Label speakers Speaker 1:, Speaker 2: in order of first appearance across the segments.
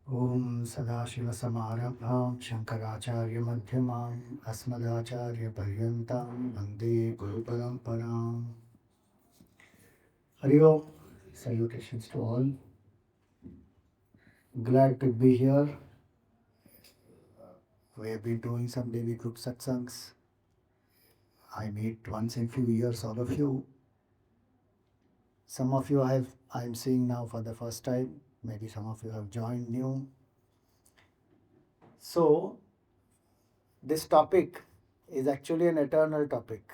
Speaker 1: Om Sadashivasamārambhāṁ Shankarācārya-madhyamāम् Asmadācārya-paryantāम् Vande Guru-paraṁparāṁ. Hari Om. Salutations to all. Glad to be here. We have been doing some Devi group satsangs. I meet once in few years all of you. Some of you I'm seeing now for the first time. Maybe some of you have joined new. So, this topic is actually an eternal topic.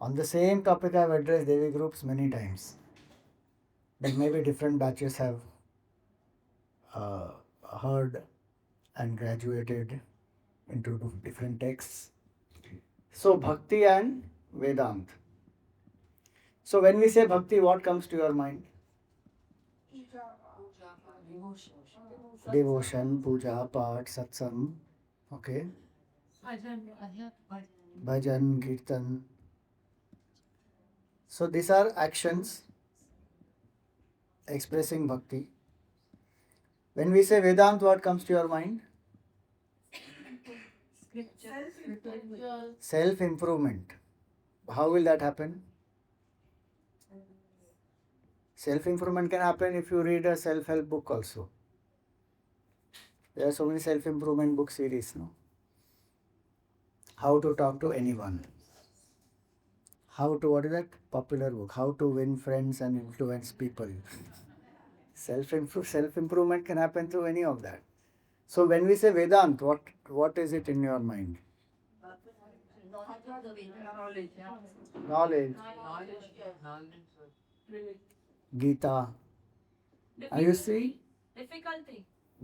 Speaker 1: On the same topic, I've addressed Devi groups many times. But maybe different batches have uh, heard and graduated into different texts. So, Bhakti and Vedanta. So, when we say Bhakti, what comes to your mind? Devotion, puja, part, satsang, okay, bhajan, kirtan. So, these are actions expressing bhakti. When we say Vedanta, what comes to your mind? Self improvement. How will that happen? Self improvement can happen if you read a self help book also. There are so many self improvement book series, no? How to talk to anyone. How to, what is that popular book? How to win friends and influence people. Self improvement can happen through any of that. So when we say Vedant, what is it in your mind? Knowledge. Gita. Are you see?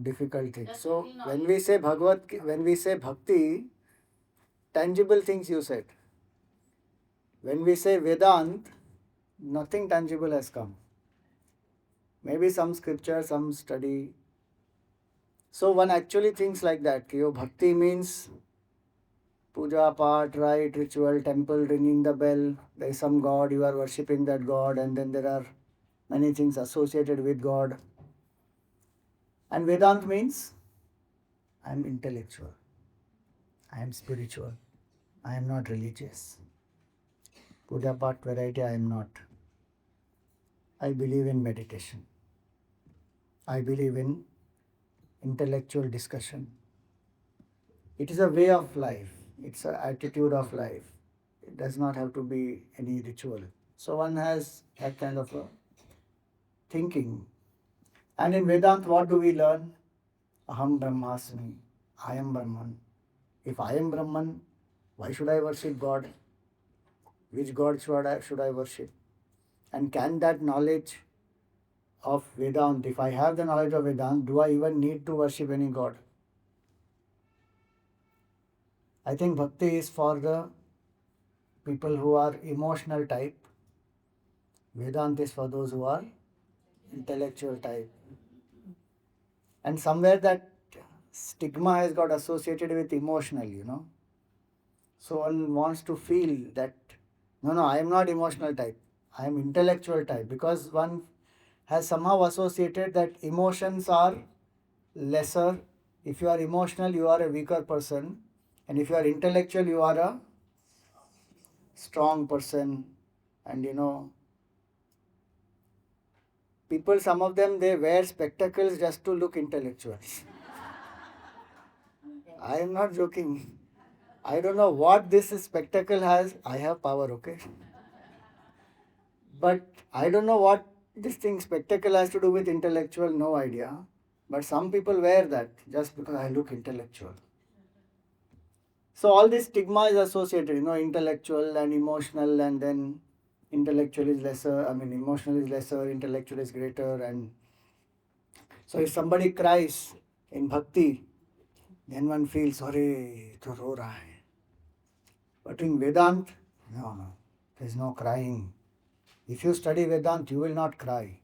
Speaker 1: Difficult thing. So when we say when we say Bhakti, tangible things you said. When we say Vedant, nothing tangible has come. Maybe some scripture, some study. So one actually thinks like that. Your Bhakti means puja, part, rite, ritual, temple, ringing the bell. There is some God, you are worshipping that God, and then there are many things associated with God. And Vedant means I am intellectual, I am spiritual, I am not religious. Puja, part, variety, I am not. I believe in meditation. I believe in intellectual discussion. It is a way of life. It's an attitude of life. It does not have to be any ritual. So one has that kind of a thinking. And in Vedanta, what do we learn? Aham Brahmasmi. I am Brahman. If I am Brahman, why should I worship God? Which God should I worship? And can that knowledge of Vedanta, if I have the knowledge of Vedanta, do I even need to worship any God? I think Bhakti is for the people who are emotional type. Vedanta is for those who are intellectual type. And somewhere that stigma has got associated with emotional. So one wants to feel that, no, I am not emotional type. I am intellectual type, because one has somehow associated that emotions are lesser. If you are emotional, you are a weaker person. And if you are intellectual, you are a strong person. And people, some of them, they wear spectacles just to look intellectual. I am not joking. I don't know what this spectacle has. I have power, okay? But I don't know what this thing spectacle has to do with intellectual, no idea. But some people wear that just because I look intellectual. So all this stigma is associated, intellectual and emotional, and then intellectual is lesser, emotional is lesser, intellectual is greater. And so if somebody cries in bhakti, then one feels, sorry, to ro raha hai. But in Vedant, no, there is no crying. If you study Vedant, you will not cry.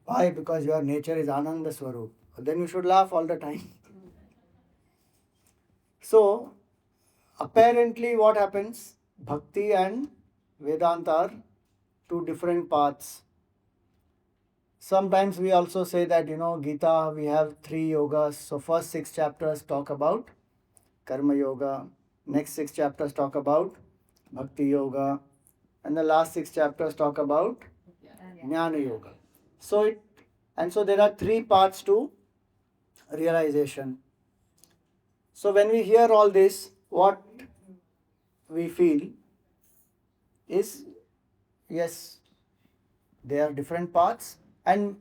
Speaker 1: Why? Because your nature is Ananda Swarup. Then you should laugh all the time. So, apparently what happens? Bhakti and Vedanta are two different paths. Sometimes we also say that, Gita, we have 3 yogas. So first 6 chapters talk about Karma Yoga. Next 6 chapters talk about Bhakti Yoga. And the last 6 chapters talk about Jnana Yoga. So there are 3 parts to realization. So when we hear all this, what we feel is, yes, they are different paths, and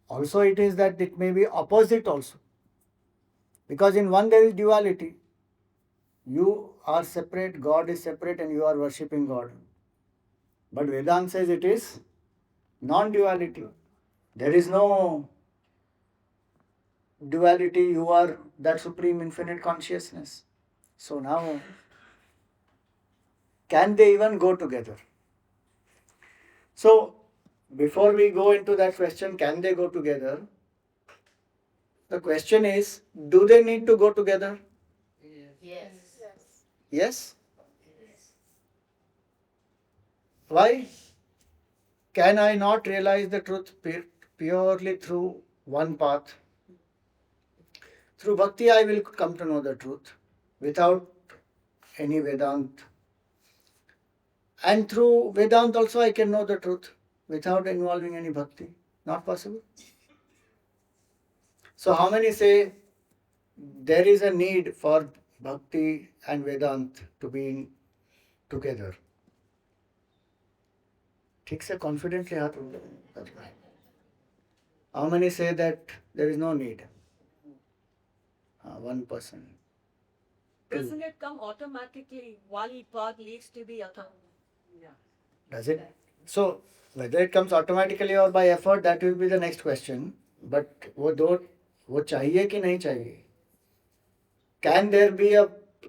Speaker 1: also it is that it may be opposite also. Because in one there is duality. You are separate, God is separate, and you are worshipping God. But Vedanta says it is non-duality. There is no duality. You are that supreme infinite consciousness. So now, can they even go together? So, before we go into that question, can they go together? The question is, do they need to go together?
Speaker 2: Yes.
Speaker 1: Yes? Why? Can I not realize the truth purely through one path? Through bhakti, I will come to know the truth without any Vedant. And through Vedant also, I can know the truth without involving any bhakti. Not possible. So, how many say there is a need for bhakti and Vedant to be together? ठीक से confidently हाथ उठाओ. How many say that there is no need? 1%.
Speaker 2: Doesn't it come automatically? One path leads to the other.
Speaker 1: Does it? So, whether it comes automatically or by effort, that will be the next question. But वो चाहिए कि नहीं चाहिए?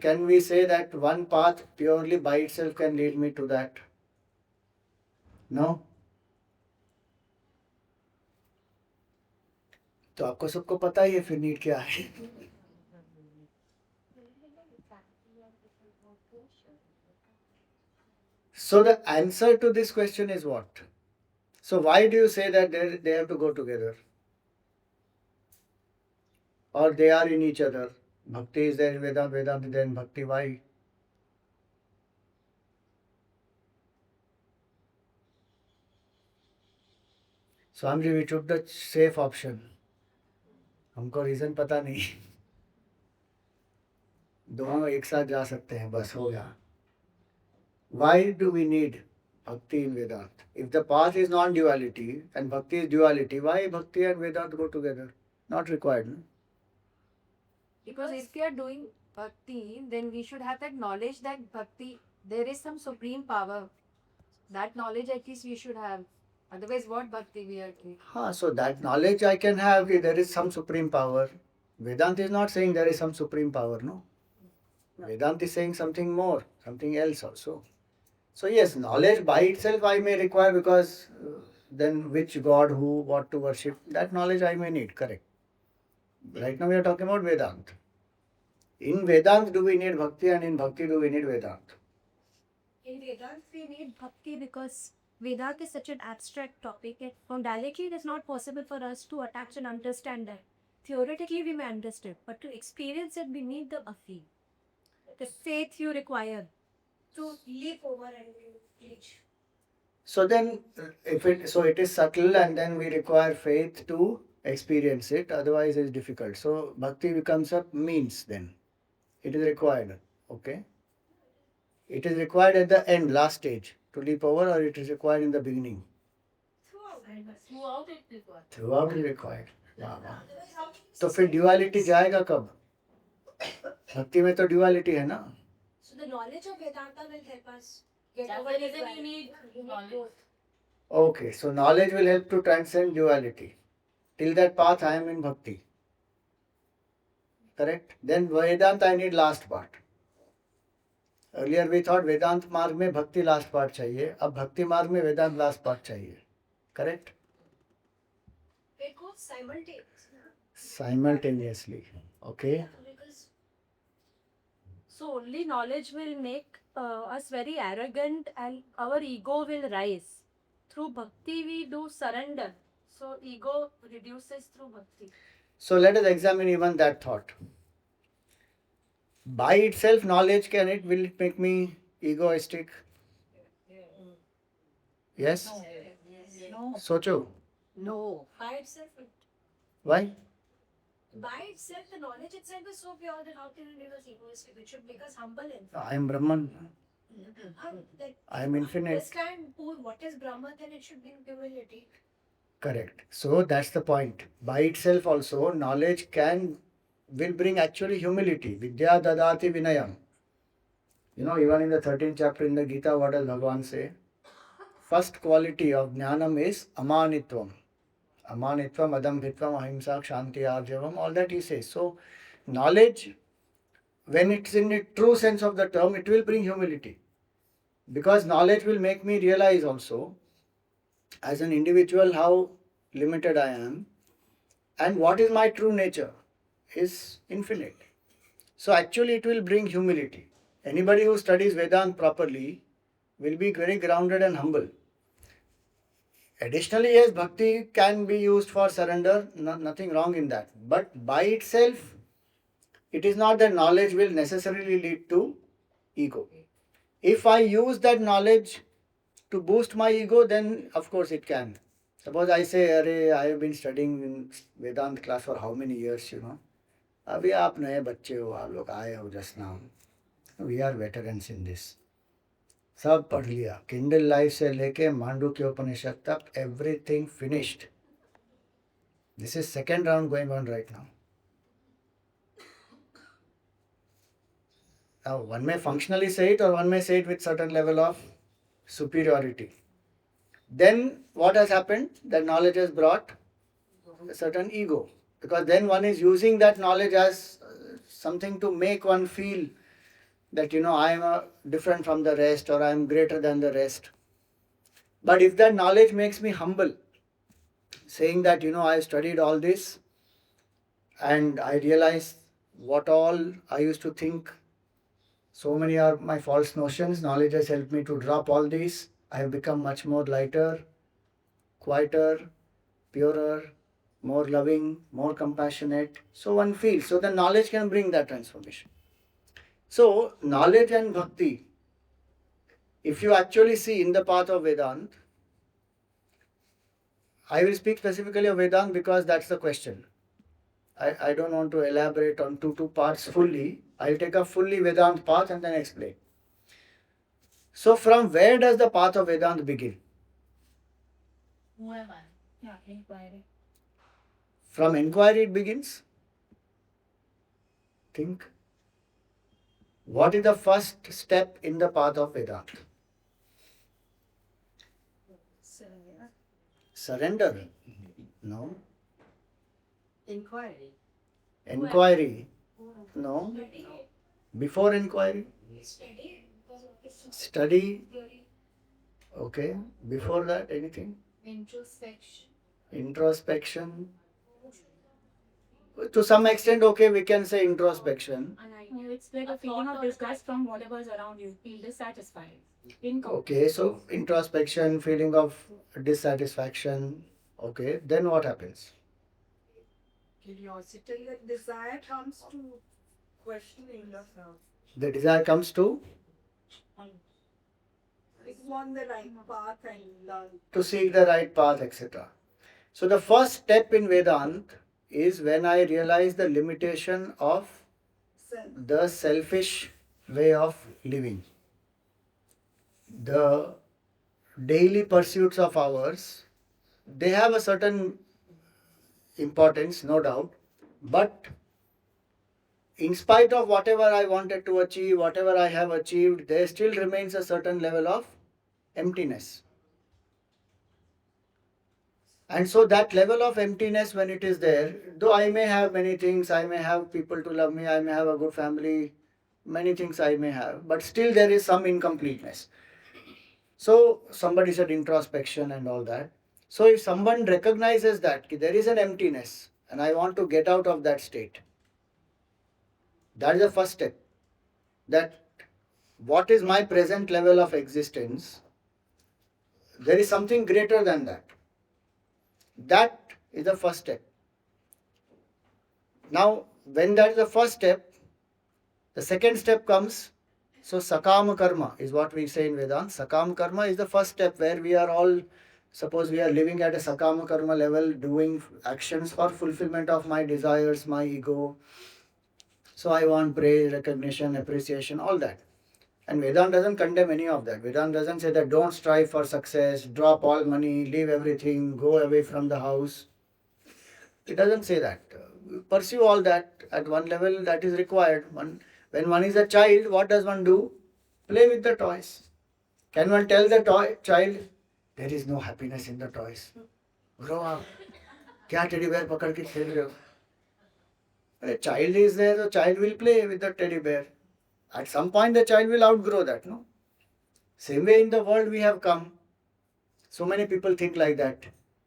Speaker 1: Can we say that one path purely by itself can lead me to that? No. तो आपको सबको पता ही है फिर नीड क्या है. So the answer to this question is what? So why do you say that they have to go together? Or they are in each other? Bhakti is there in Vedanta, Vedanta is there in Bhakti. Why? Swamiji, we took the safe option. हमको reason पता नहीं. दोनों एक साथ जा सकते हैं, बस हो गया. Why do we need Bhakti in Vedanta? If the path is non-duality and Bhakti is duality, why Bhakti and Vedanta go together? Not required. No?
Speaker 2: Because if we are doing bhakti, then we should have that knowledge that bhakti, there is some supreme power. That knowledge at least we should have. Otherwise, what bhakti we are doing?
Speaker 1: So that knowledge I can have if there is some supreme power. Vedanta is not saying there is some supreme power, no. Vedanta is saying something more, something else also. So yes, knowledge by itself I may require because then which God, who, what to worship, that knowledge I may need, correct. Right now we are talking about Vedanta. In Vedanta do we need Bhakti and in Bhakti do we need Vedanta?
Speaker 3: In Vedanta, we need bhakti because Vedanta is such an abstract topic, and from directly it is not possible for us to attach and understand that. Theoretically, we may understand, but to experience it, we need the bhakti, the faith you require to leap over and reach.
Speaker 1: So then, it is subtle and then we require faith to experience it. Otherwise, it's difficult. So bhakti becomes a means. Then it is required. Okay. It is required at the end, last stage, to leap over, or it is required in the beginning.
Speaker 2: Throughout it required.
Speaker 1: Throughout is required. वाह वाह. तो फिर duality जाएगा कब? भक्ति में तो duality है ना.
Speaker 3: So the knowledge of Vedanta will help us get
Speaker 2: That's
Speaker 3: over
Speaker 2: the
Speaker 3: it.
Speaker 2: reason you need knowledge.
Speaker 1: Okay, so knowledge will help to transcend duality. Till that path, I am in bhakti. Correct? Then Vedanta, I need last part. Earlier we thought Vedant मार्ग में भक्ति last part चाहिए. अब भक्ति मार्ग में वेदांत last part चाहिए. Correct?
Speaker 3: It goes simultaneously.
Speaker 1: Simultaneously. Okay.
Speaker 3: So only knowledge will make us very arrogant and our ego will rise. Through bhakti we do surrender.
Speaker 2: So ego reduces through bhakti.
Speaker 1: So let us examine even that thought. By itself, knowledge will it make me egoistic? Yes?
Speaker 2: No.
Speaker 1: Socho.
Speaker 2: No. By itself,
Speaker 1: Why?
Speaker 2: by itself, the knowledge itself is so pure that how can it make us egoistic? It should make us humble and
Speaker 1: I am Brahman. I am infinite.
Speaker 2: Understand what is Brahma, then it should be humility.
Speaker 1: Correct. So that's the point. By itself also, knowledge will bring actually humility. Vidya dadati vinayam. Even in the 13th chapter in the Gita, what does Bhagavan say? First quality of jnanam is amanitvam. Amanitvam, adambhitvam, ahimsa, kshanti, arjavam, all that he says. So, knowledge, when it's in the true sense of the term, it will bring humility. Because knowledge will make me realize also, as an individual, how limited I am, and what is my true nature is infinite. So actually it will bring humility. Anybody who studies Vedanta properly will be very grounded and humble. Additionally, yes, bhakti can be used for surrender, nothing wrong in that. But by itself, it is not that knowledge will necessarily lead to ego. If I use that knowledge to boost my ego, then of course it can. Suppose I say, Arey, I have been studying in Vedanta class for how many years, अभी आप नए बच्चे हो, आप लोग आए हो just now. We are veterans in this. सब पढ़ लिया, किंडल लाइफ से लेके मांडुक्य उपनिषद तक, everything finished. This is second round going on right now. Now one may functionally say it, or one may say it with certain level of superiority. Then what has happened? That knowledge has brought a certain ego. Because then one is using that knowledge as something to make one feel that, I am different from the rest, or I am greater than the rest. But if that knowledge makes me humble, saying that, I studied all this and I realized what all I used to think, so many are my false notions, knowledge has helped me to drop all these. I have become much more lighter, quieter, purer, more loving, more compassionate. So one feels. So the knowledge can bring that transformation. So knowledge and bhakti, if you actually see in the path of Vedanta, I will speak specifically of Vedanta because that's the question. I don't want to elaborate on two parts fully. I'll take a fully Vedanta path and then explain. So from where does the path of Vedanta begin?
Speaker 2: Inquiry.
Speaker 1: From inquiry it begins. Think. What is the first step in the path of Vedanta? Surrender. No.
Speaker 2: Inquiry.
Speaker 1: Inquiry. No. Before inquiry. Study. Okay. Before that, anything? Introspection. To some extent, okay, we can say introspection.
Speaker 4: It's like a feeling of disgust from whatever is around you. Feel dissatisfied.
Speaker 1: Okay, so introspection, feeling of dissatisfaction. Okay, then what happens?
Speaker 4: Curiosity and desire comes to questioning yourself.
Speaker 1: The desire comes to
Speaker 4: On the right path and learn.
Speaker 1: to seek the right path, etc. So the first step in Vedanta is when I realize the limitation of the selfish way of living. The daily pursuits of ours, they have a certain importance, no doubt, but in spite of whatever I wanted to achieve, whatever I have achieved, there still remains a certain level of emptiness. And so that level of emptiness, when it is there, though I may have many things, I may have people to love me, I may have a good family, many things I may have, but still there is some incompleteness. So somebody said introspection and all that. So if someone recognizes that there is an emptiness and I want to get out of that state, that is the first step. That what is my present level of existence? There is something greater than that. That is the first step. Now, when that is the first step, the second step comes. So, sakama karma is what we say in Vedanta. Sakama karma is the first step where we are all, suppose we are living at a sakama karma level, doing actions for fulfillment of my desires, my ego. So, I want praise, recognition, appreciation, all that. And Vedanta doesn't condemn any of that. Vedanta doesn't say that don't strive for success, drop all money, leave everything, go away from the house. It doesn't say that. Pursue all that at one level that is required. When one is a child, what does one do? Play with the toys. Can one tell the child, there is no happiness in the toys? Grow up. क्या teddy bear पकड़ के खेल रहे हो? A child is there, the child will play with the teddy bear. At some point, the child will outgrow that, no? Same way in the world we have come. So many people think like that.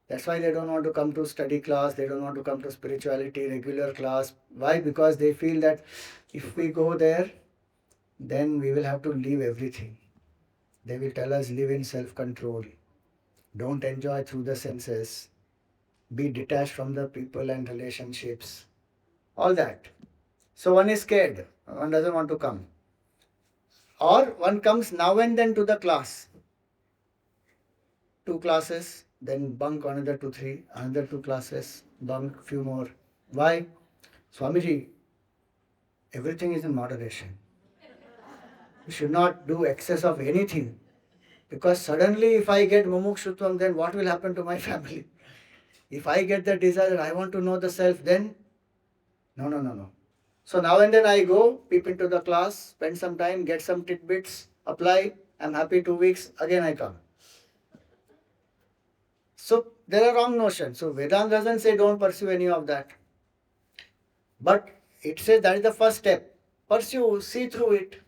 Speaker 1: That's why they don't want to come to study class, they don't want to come to spirituality, regular class. Why? Because they feel that if we go there, then we will have to leave everything. They will tell us live in self-control. Don't enjoy through the senses. Be detached from the people and relationships. All that. So one is scared. One doesn't want to come. Or one comes now and then to the class. 2 classes, then bunk another 2, 3, another 2 classes, bunk few more. Why? Swamiji, everything is in moderation. You should not do excess of anything. Because suddenly if I get mumukshutvam, then what will happen to my family? If I get the desire, I want to know the self, then no. So now and then I go, peep into the class, spend some time, get some tidbits, apply, I'm happy 2 weeks, again I come. So there are wrong notions. So Vedanta doesn't say don't pursue any of that. But it says that is the first step. Pursue, see through it.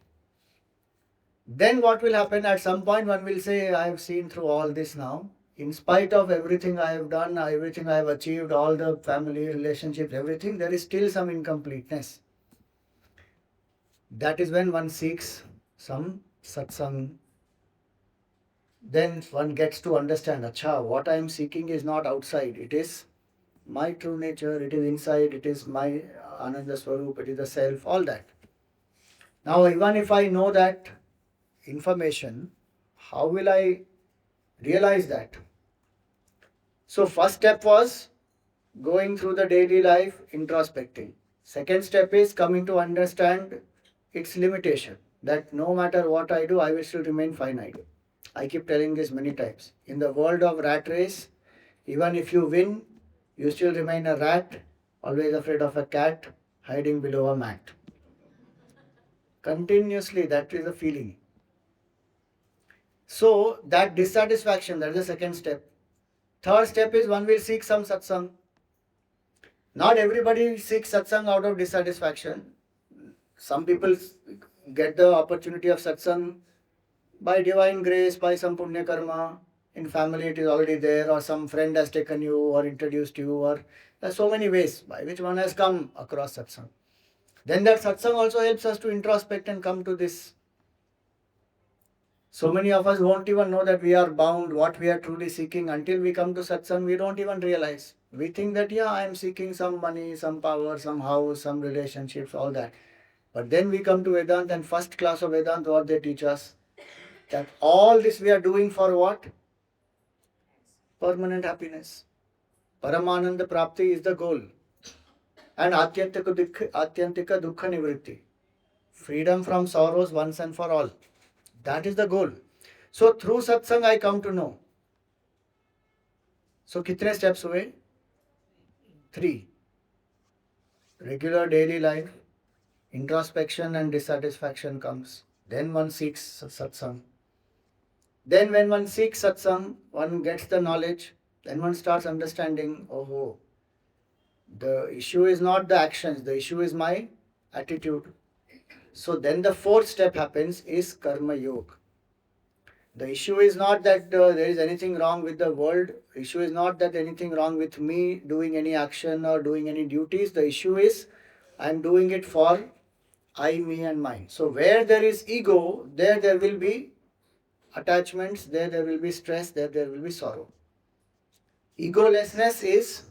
Speaker 1: Then what will happen? At some point one will say, I have seen through all this now. In spite of everything I have done, everything I have achieved, all the family relationships, everything, there is still some incompleteness. That is when one seeks some satsang. Then one gets to understand, acha, what I am seeking is not outside. It is my true nature, it is inside, it is my Ananda Swarup, it is the self, all that. Now, even if I know that information, how will I realize that? So, first step was going through the daily life, introspecting. Second step is coming to understand its limitation, that no matter what I do, I will still remain finite. I keep telling this many times. In the world of rat race, even if you win, you still remain a rat, always afraid of a cat, hiding below a mat. Continuously, that is the feeling. So, that dissatisfaction, that is the second step. Third step is one will seek some satsang. Not everybody seeks satsang out of dissatisfaction. Some people get the opportunity of satsang by divine grace, by some punya karma. In family it is already there, or some friend has taken you or introduced you, or there are so many ways by which one has come across satsang. Then that satsang also helps us to introspect and come to this. So many of us won't even know that we are bound, what we are truly seeking. Until we come to satsang, we don't even realize. We think that, yeah, I am seeking some money, some power, some house, some relationships, all that. But then we come to Vedanta, and first class of Vedanta, what they teach us, that all this we are doing for what? Permanent happiness. Paramananda Prapti is the goal. And Atyantika Dukkha Nivritti. Freedom from sorrows once and for all. That is the goal. So through satsang I come to know. So kitne steps हुए? 3. Regular daily life, introspection and dissatisfaction comes. Then one seeks satsang. Then when one seeks satsang, one gets the knowledge, then one starts understanding, oh, the issue is not the actions, the issue is my attitude. So then the fourth step happens is karma yoga. The issue is not that there is anything wrong with the world. The issue is not that anything wrong with me doing any action or doing any duties. The issue is I am doing it for I, me and mine. So where there is ego, there will be attachments, there will be stress, there will be sorrow. Egolessness is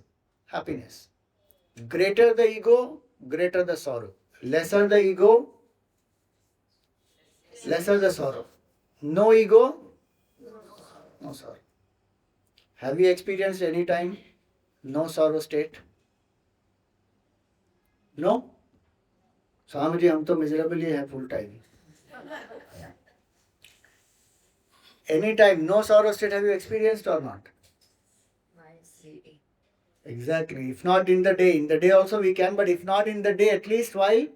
Speaker 1: happiness. Greater the ego, greater the sorrow. Lesser the ego, lesser the sorrow. No ego, no sorrow. Have you experienced any time no sorrow state? No? Swamiji, हम तो miserable ही हैं full time. Any time no sorrow state have you experienced or not? Exactly. If not in the day also we can, but if not in the day, at least while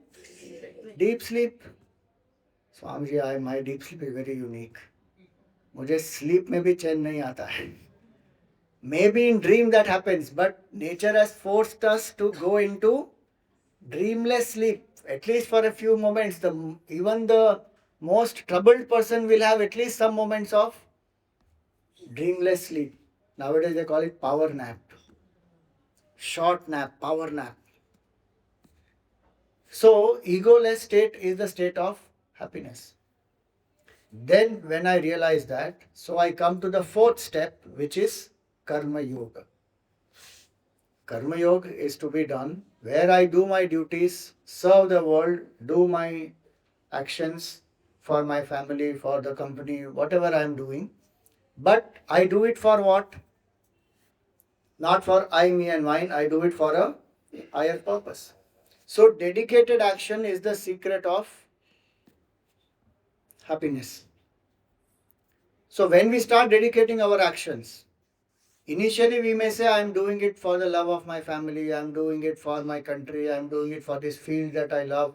Speaker 1: deep sleep. Swamiji, my deep sleep is very unique. मुझे sleep में भी चैन नहीं आता है. Maybe in dream that happens, but nature has forced us to go into dreamless sleep, at least for a few moments. Even the most troubled person will have at least some moments of dreamless sleep. Nowadays they call it power nap. Short nap, power nap. So, egoless state is the state of happiness. Then, when I realize that, so I come to the fourth step, which is Karma Yoga. Karma Yoga is to be done where I do my duties, serve the world, do my actions for my family, for the company, whatever I am doing. But I do it for what? Not for I, me, and mine. I do it for a higher purpose. So, dedicated action is the secret of happiness. So, when we start dedicating our actions, initially we may say, I am doing it for the love of my family, I am doing it for my country, I am doing it for this field that I love.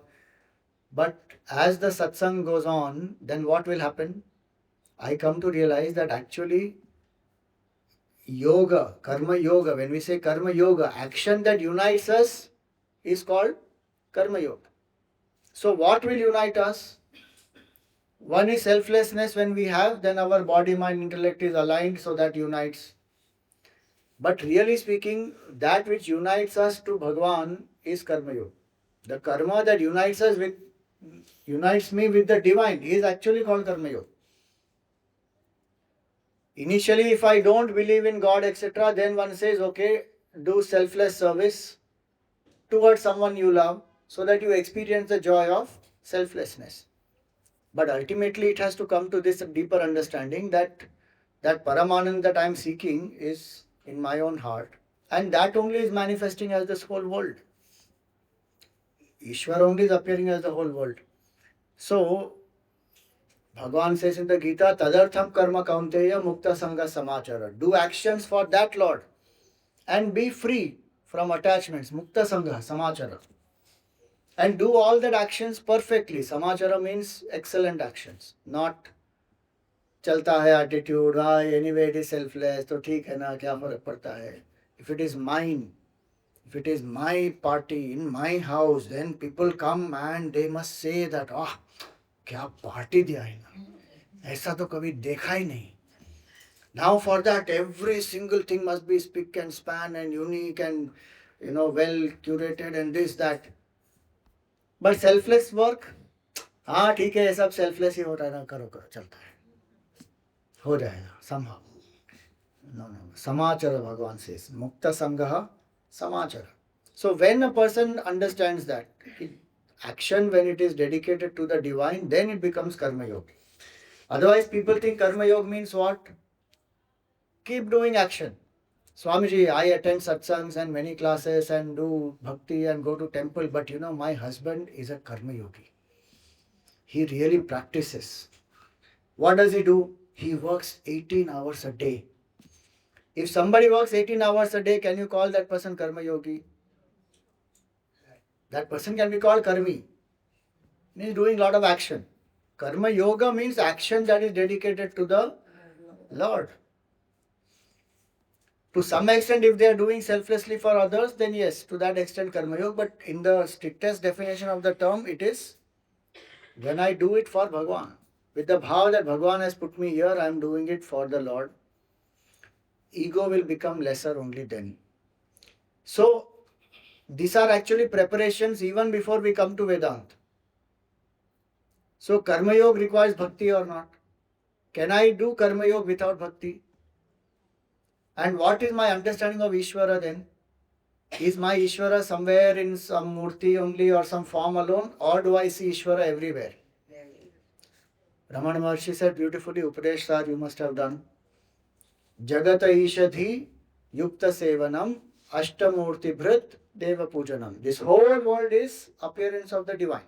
Speaker 1: But as the satsang goes on, then what will happen? I come to realize that actually yoga, karma yoga, when we say karma yoga, action that unites us is called karma yoga. So what will unite us? One is selflessness when we have, then our body, mind, intellect is aligned, so that unites. But really speaking, that which unites us to Bhagwan is karma yoga. The karma that unites me with the divine is actually called karma yoga. Initially, if I don't believe in God, etc., then one says, okay, do selfless service towards someone you love so that you experience the joy of selflessness. But ultimately, it has to come to this deeper understanding that Paramanand that I am seeking is in my own heart. And that only is manifesting as this whole world. Ishwar only is appearing as the whole world. So, Bhagavan says in the Gita, Tadartham karma kaunteya mukta sangha samachara. Do actions for that Lord and be free from attachments. Mukta sangha samachara. And do all that actions perfectly. Samachara means excellent actions, not चलता है attitude, anyway it is selfless, तो ठीक है ना, क्या फर्क पड़ता है. If it is mine, if it is my party in my house, then people come and they must say that, क्या party दिया है ना, ऐसा तो कभी देखा ही नहीं. Now for that, every single thing must be spick and span and unique and well curated and this that. But selfless work, हाँ ठीक है, ये सब selfless ही हो रहा है ना, करो करो चलता है, हो जाएगा somehow. No. Samachara, Bhagavan says. Mukta Sangha Samachara. So when a person understands that action, when it is dedicated to the divine, then it becomes Karma Yoga. Otherwise, people think Karma Yoga means what? Keep doing action. Swamiji, I attend satsangs and many classes and do bhakti and go to temple, but my husband is a Karma Yogi. He really practices. What does he do? He works 18 hours a day. If somebody works 18 hours a day, can you call that person Karma Yogi? That person can be called Karmi. He is doing a lot of action. Karma Yoga means action that is dedicated to the Lord. To some extent, if they are doing selflessly for others, then yes, to that extent Karma Yoga. But in the strictest definition of the term, it is when I do it for Bhagwan. With the bhav that Bhagwan has put me here, I am doing it for the Lord. Ego will become lesser only then. So, these are actually preparations even before we come to Vedanta. So, Karma Yoga requires bhakti or not? Can I do Karma Yoga without bhakti? And what is my understanding of Ishvara then? Is my Ishvara somewhere in some murti only or some form alone, or do I see Ishvara everywhere? Ramana Maharshi said beautifully, Upadeshar you must have done. Jagata Ishadhi Yukta Sevanam Ashtamurti Bhrit Deva Pujanam. This whole world is appearance of the divine.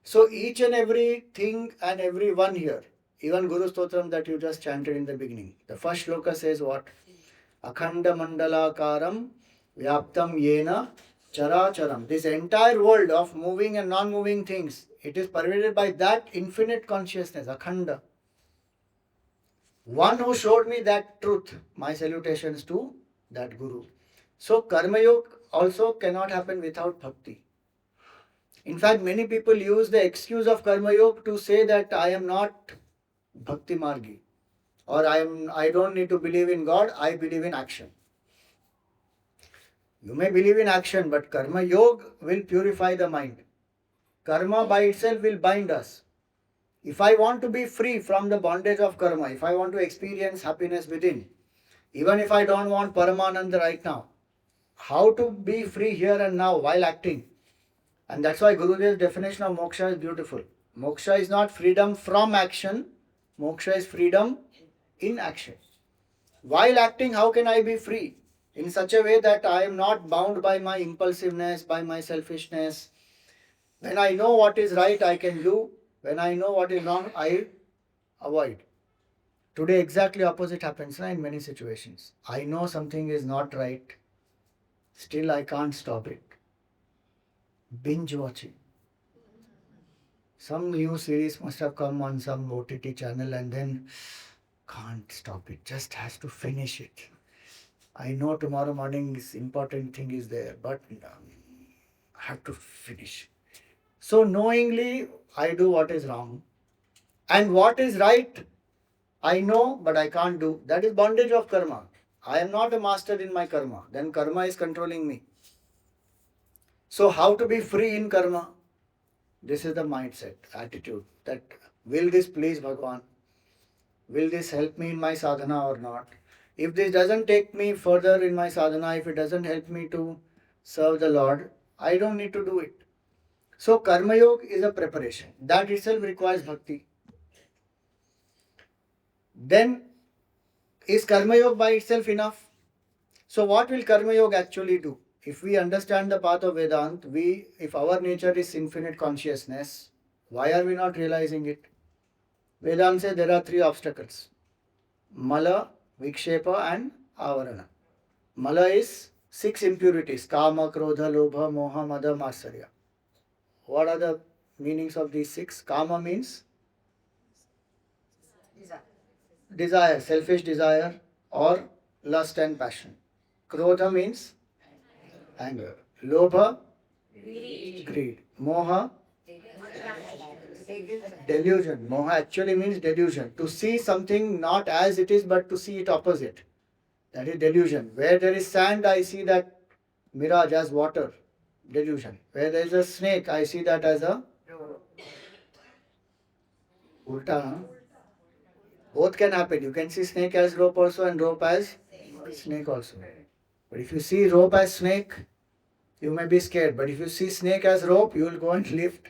Speaker 1: So each and every thing and every one here, even Guru Stotram that you just chanted in the beginning, the first shloka says what? Akhanda Mandalakaram Vyaptam Yena Characharam. This entire world of moving and non-moving things, it is pervaded by that infinite consciousness, Akhanda. One who showed me that truth, my salutations to that Guru. So Karma Yoga also cannot happen without Bhakti. In fact, many people use the excuse of Karma Yoga to say that I am not Bhakti Margi, or I don't need to believe in God, I believe in action. You may believe in action, but Karma Yoga will purify the mind. Karma by itself will bind us. If I want to be free from the bondage of karma, if I want to experience happiness within, even if I don't want Paramananda right now, how to be free here and now while acting? And that's why Gurudev's definition of moksha is beautiful. Moksha is not freedom from action, moksha is freedom in action. While acting, how can I be free? In such a way that I am not bound by my impulsiveness, by my selfishness. When I know what is right, I can do. When I know what is wrong, I avoid. Today, exactly opposite happens in many situations. I know something is not right, still I can't stop it. Binge watching. Some new series must have come on some OTT channel and then can't stop it. Just has to finish it. I know tomorrow morning's important thing is there, but I have to finish. So knowingly, I do what is wrong. And what is right, I know, but I can't do. That is bondage of karma. I am not a master in my karma. Then karma is controlling me. So how to be free in karma? This is the mindset, attitude. That will this please Bhagavan? Will this help me in my sadhana or not? If this doesn't take me further in my sadhana, if it doesn't help me to serve the Lord, I don't need to do it. So Karma Yoga is a preparation. That itself requires bhakti. Then is Karma Yoga by itself enough? So what will Karma Yoga actually do? If we understand the path of Vedanta, if our nature is infinite consciousness, why are we not realizing it? Vedanta says there are three obstacles. Mala, Vikshepa and Avarana. Mala is six impurities. Kama, Krodha, Lobha, Moha, Mada, Matsarya. What are the meanings of these six? Kama means desire, selfish desire or lust and passion. Krodha means anger. Lobha, greed. Moha, delusion. Moha actually means delusion. To see something not as it is but to see it opposite. That is delusion. Where there is sand, I see that mirage as water. Delusion. Where there is a snake, I see that as a ulta. Huh? Both can happen. You can see snake as rope also and rope as snake also. But if you see rope as snake, you may be scared. But if you see snake as rope, you will go and lift.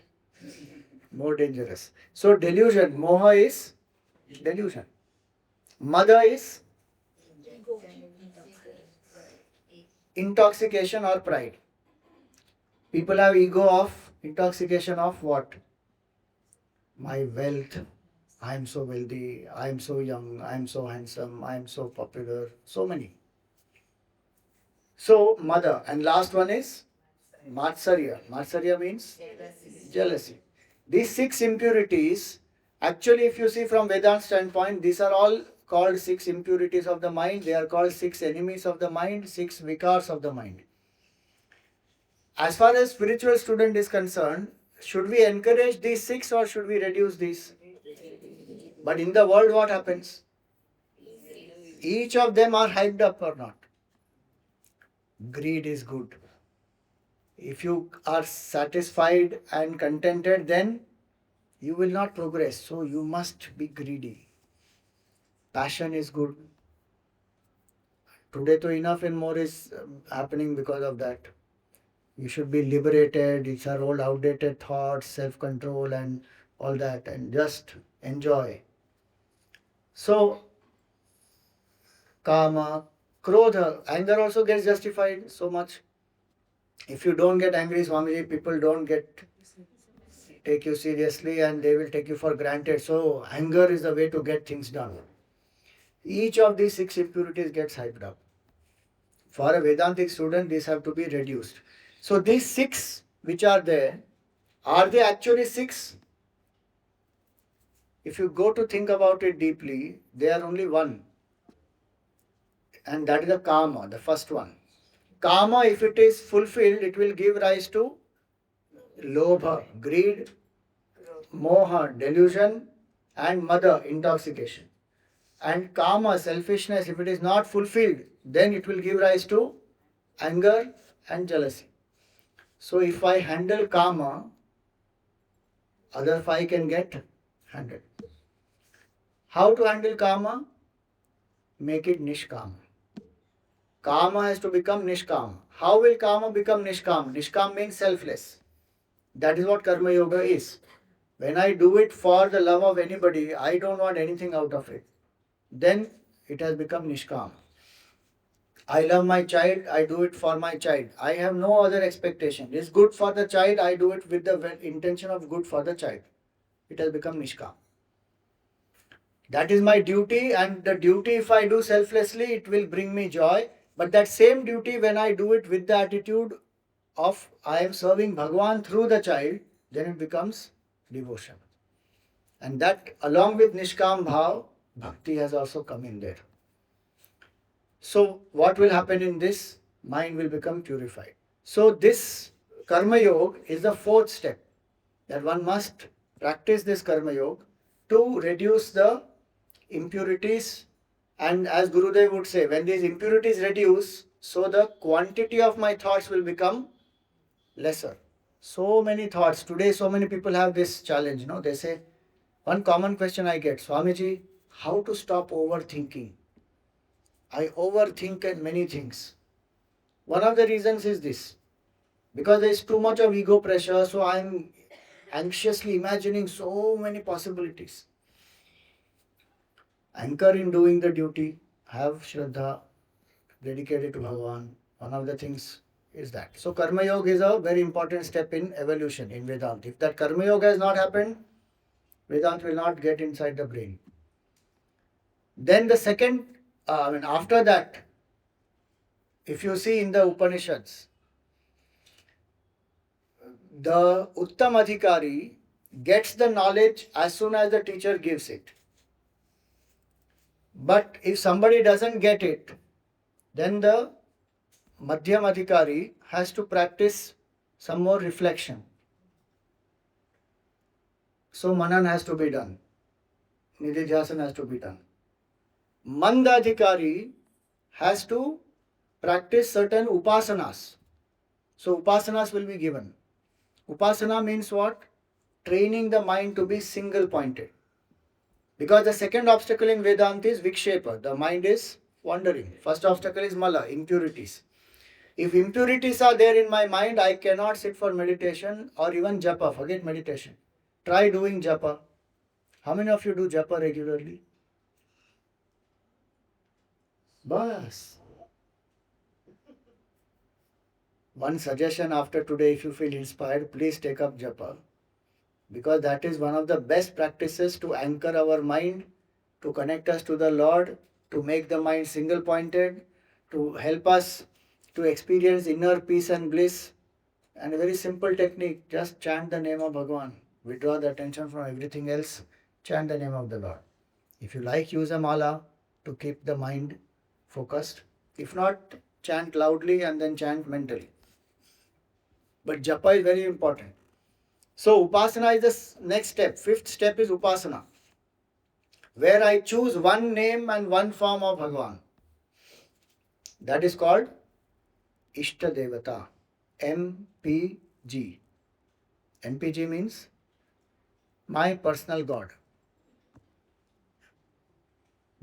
Speaker 1: More dangerous. So delusion, moha is delusion. Mada is intoxication or pride. People have ego of intoxication of what? My wealth. I am so wealthy. I am so young. I am so handsome. I am so popular. So many. So mada. And last one is matsarya. Matsarya means jealousy. These six impurities, actually if you see from Vedanta standpoint, these are all called six impurities of the mind. They are called six enemies of the mind, six vikars of the mind. As far as spiritual student is concerned, should we encourage these six or should we reduce these? But in the world what happens? Each of them are hyped up or not. Greed is good. If you are satisfied and contented, then you will not progress. So you must be greedy. Passion is good. Today, to enough and more is happening because of that. You should be liberated. These are all outdated thoughts, self-control, and all that, and just enjoy. So, kama, krodha, anger also gets justified so much. If you don't get angry, Swamiji, people don't take you seriously and they will take you for granted. So, anger is the way to get things done. Each of these 6 impurities gets hyped up. For a Vedantic student, these have to be reduced. So, these 6 which are there, are they actually 6? If you go to think about it deeply, they are only one. And that is the kama, the first one. Kama, if it is fulfilled, it will give rise to lobha, greed, moha, delusion, and mada, intoxication. And kama, selfishness, if it is not fulfilled, then it will give rise to anger and jealousy. So if I handle kama, other 5 can get handled. How to handle kama? Make it nishkam. Kama has to become nishkam. How will kama become nishkam? Nishkam means selfless. That is what karma yoga is. When I do it for the love of anybody, I don't want anything out of it. Then it has become nishkam. I love my child, I do it for my child. I have no other expectation. It's good for the child, I do it with the intention of good for the child. It has become nishkam. That is my duty, and the duty, if I do selflessly, it will bring me joy. But that same duty, when I do it with the attitude of I am serving Bhagwan through the child, then it becomes devotion. And that, along with Nishkam Bhav, Bhakti has also come in there. So, what will happen in this? Mind will become purified. So, this Karma Yoga is the 4th step, that one must practice this Karma Yoga to reduce the impurities. And as Gurudev would say, when these impurities reduce, so the quantity of my thoughts will become lesser. So many thoughts. Today, so many people have this challenge. They say, one common question I get, Swamiji, how to stop overthinking? I overthink at many things. One of the reasons is this, because there is too much of ego pressure, so I am anxiously imagining so many possibilities. Anchor in doing the duty, have Shraddha, dedicated to Bhagavan. One of the things is that. So Karma Yoga is a very important step in evolution in Vedanta. If that Karma Yoga has not happened, Vedanta will not get inside the brain. Then the second, after that, if you see in the Upanishads, the Uttam Adhikari gets the knowledge as soon as the teacher gives it. But if somebody doesn't get it, then the Madhyam Adhikari has to practice some more reflection. So Manan has to be done. Nididhyasana has to be done. Manda Adhikari has to practice certain upasanas. So upasanas will be given. Upasana means what? Training the mind to be single pointed. Because the second obstacle in Vedanta is Vikshepa. The mind is wandering. First obstacle is Mala, impurities. If impurities are there in my mind, I cannot sit for meditation or even japa. Forget meditation. Try doing japa. How many of you do japa regularly? Bas. One suggestion after today, if you feel inspired, please take up japa. Because that is one of the best practices to anchor our mind, to connect us to the Lord, to make the mind single pointed, to help us to experience inner peace and bliss. And a very simple technique, just chant the name of Bhagavan. Withdraw the attention from everything else, chant the name of the Lord. If you like, use a mala to keep the mind focused. If not, chant loudly and then chant mentally. But japa is very important. So Upasana is the next step. 5th step is Upasana, where I choose one name and one form of Bhagavan. That is called Ishta Devata, MPG. MPG means my personal God.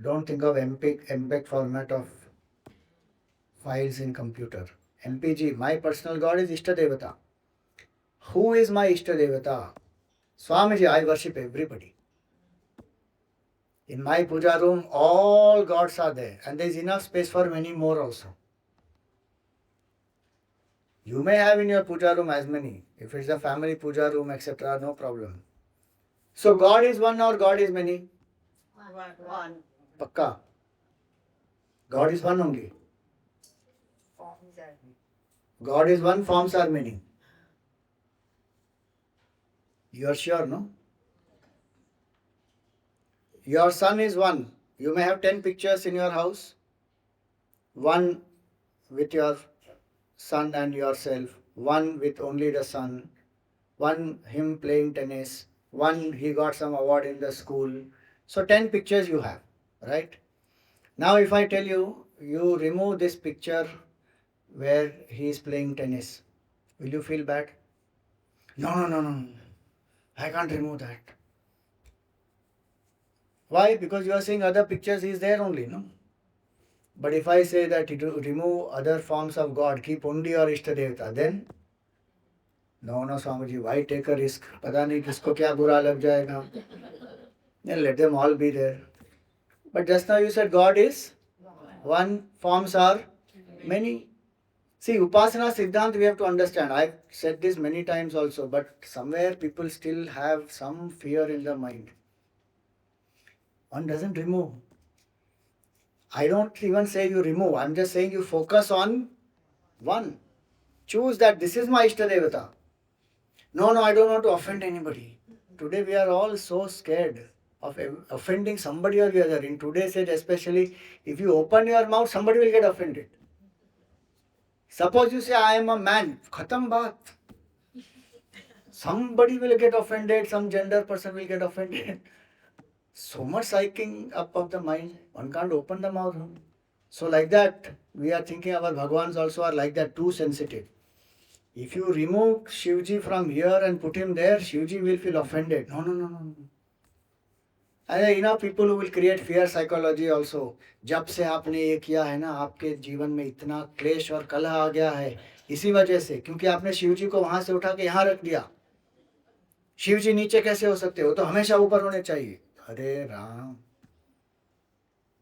Speaker 1: Don't think of MPEG format of files in computer. MPG, my personal God is Ishta Devata. Who is my Ishta Devata? Swamiji, I worship everybody. In my puja room, all gods are there, and there is enough space for many more also. You may have in your puja room as many. If it's a family puja room, etc., no problem. So God is one or God is many?
Speaker 2: One.
Speaker 1: Pakka. God is one only. God is one, forms are many. You are sure, no? Your sun is one. You may have 10 pictures in your house. One with your son and yourself. One with only the sun. One him playing tennis. One he got some award in the school. So 10 pictures you have, right? Now if I tell you, you remove this picture where he is playing tennis, will you feel bad? No, no, no, no. I can't remove that. Why? Because you are seeing other pictures, he is there only, no? But if I say that you remove other forms of God, keep only your Ishta Devata, then no, no, Swamiji, why take a risk? पता नहीं किसको क्या बुरा लग जाएगा. Then let them all be there. But just now you said God is one, forms are many. See, Upasana Siddhant we have to understand. I've said this many times also, but somewhere people still have some fear in their mind. One doesn't remove. I don't even say you remove. I'm just saying you focus on one. Choose that this is my Ishta Devata. No, no, I don't want to offend anybody. Today we are all so scared of offending somebody or the other. In today's age especially, if you open your mouth, somebody will get offended. Suppose you say, I am a man. Khatam baat. Somebody will get offended, some gender person will get offended. So much psyching up of the mind, one can't open the mouth. So like that, we are thinking our Bhagwans also are like that, too sensitive. If you remove Shivji from here and put him there, Shivji will feel offended. No, no, no, no. And you know people who will create fear psychology also. जब से आपने ये किया है ना, आपके जीवन में इतना क्लेश और कलह आ गया है, इसी वजह से, क्योंकि आपने शिवजी को वहां से उठा के यहाँ रख दिया. शिवजी नीचे कैसे हो सकते हो, तो हमेशा ऊपर होने चाहिए. अरे राम.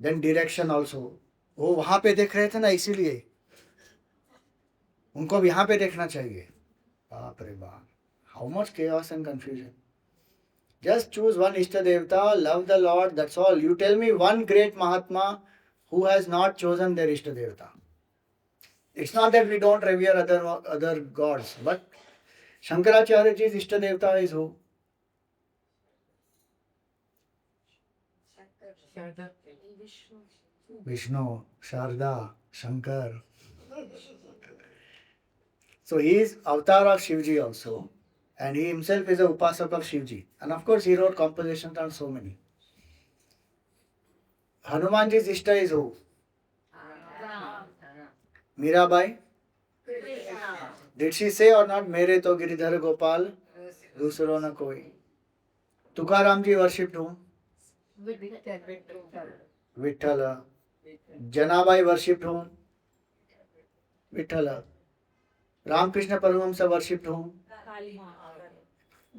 Speaker 1: देन डायरेक्शन ऑल्सो, वो वहां पे देख रहे थे ना, इसीलिए उनको भी यहाँ पे देखना चाहिए. बाप रे बाप, how much chaos and confusion. Just choose one Ishta Devata, love the Lord, that's all. You tell me one great Mahatma who has not chosen their Ishta Devata. It's not that we don't revere other gods, but Shankaracharya ji's Ishta Devata is who? Vishnu, Sharda, Shankar. So he is avatar of Shivji also. And he himself is a upasak of Shivji. And of course he wrote compositions on so many. Hanumanji's Ishta is who? Mirabai? Did she say or not, Mere to Giridhar Gopal, Dusro na koi? Tukaram ji worshipped whom? Vithala. Janabai worshipped whom? Vithala. Ramakrishna Paramahamsa worshipped whom?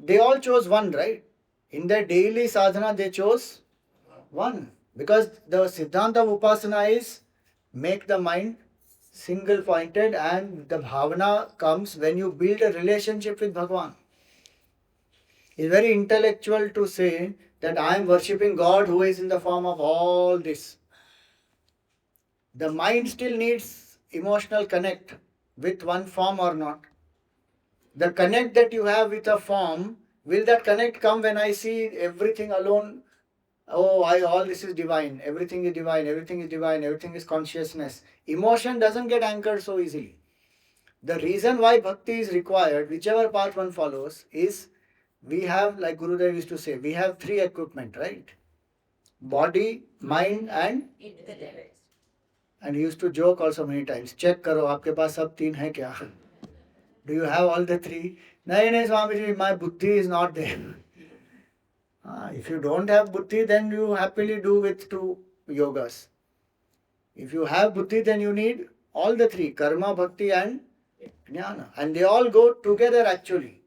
Speaker 1: They all chose one, right? In their daily sadhana, they chose one. Because the Siddhanta of Upasana is make the mind single pointed, and the bhavana comes when you build a relationship with Bhagwan. It's very intellectual to say that I am worshipping God who is in the form of all this. The mind still needs emotional connect with one form or not. The connect that you have with a form, will that connect come when I see everything alone? Oh, all this is divine, everything is divine, everything is divine, everything is consciousness. Emotion doesn't get anchored so easily. The reason why bhakti is required, whichever path one follows, is we have, like Gurudev used to say, we have three equipment, right? Body, mind and he used to joke also many times. Check karo, aapke paas sab teen hai kya? Do you have all the three? Nahi, Swamiji, my buddhi is not there. If you don't have buddhi, then you happily do with two yogas. If you have buddhi, then you need All the three, karma, bhakti and jnana. And they all go together actually.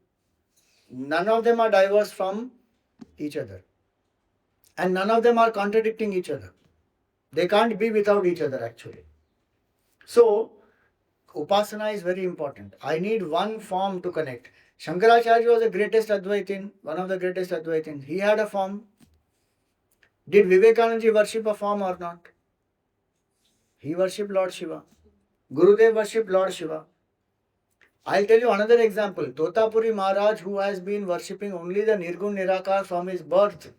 Speaker 1: None of them are diverse from each other. And none of them are contradicting each other. They can't be without each other actually. So, Upasana is very important. I need one form to connect. Shankaracharya was the greatest Advaitin, one of the greatest Advaitin. He had a form. Did Vivekananda worship a form or not? He worshipped Lord Shiva. Gurudev worshipped Lord Shiva. I'll tell you another example. Totapuri Maharaj, who has been worshipping only the Nirgun Nirakar from his birth,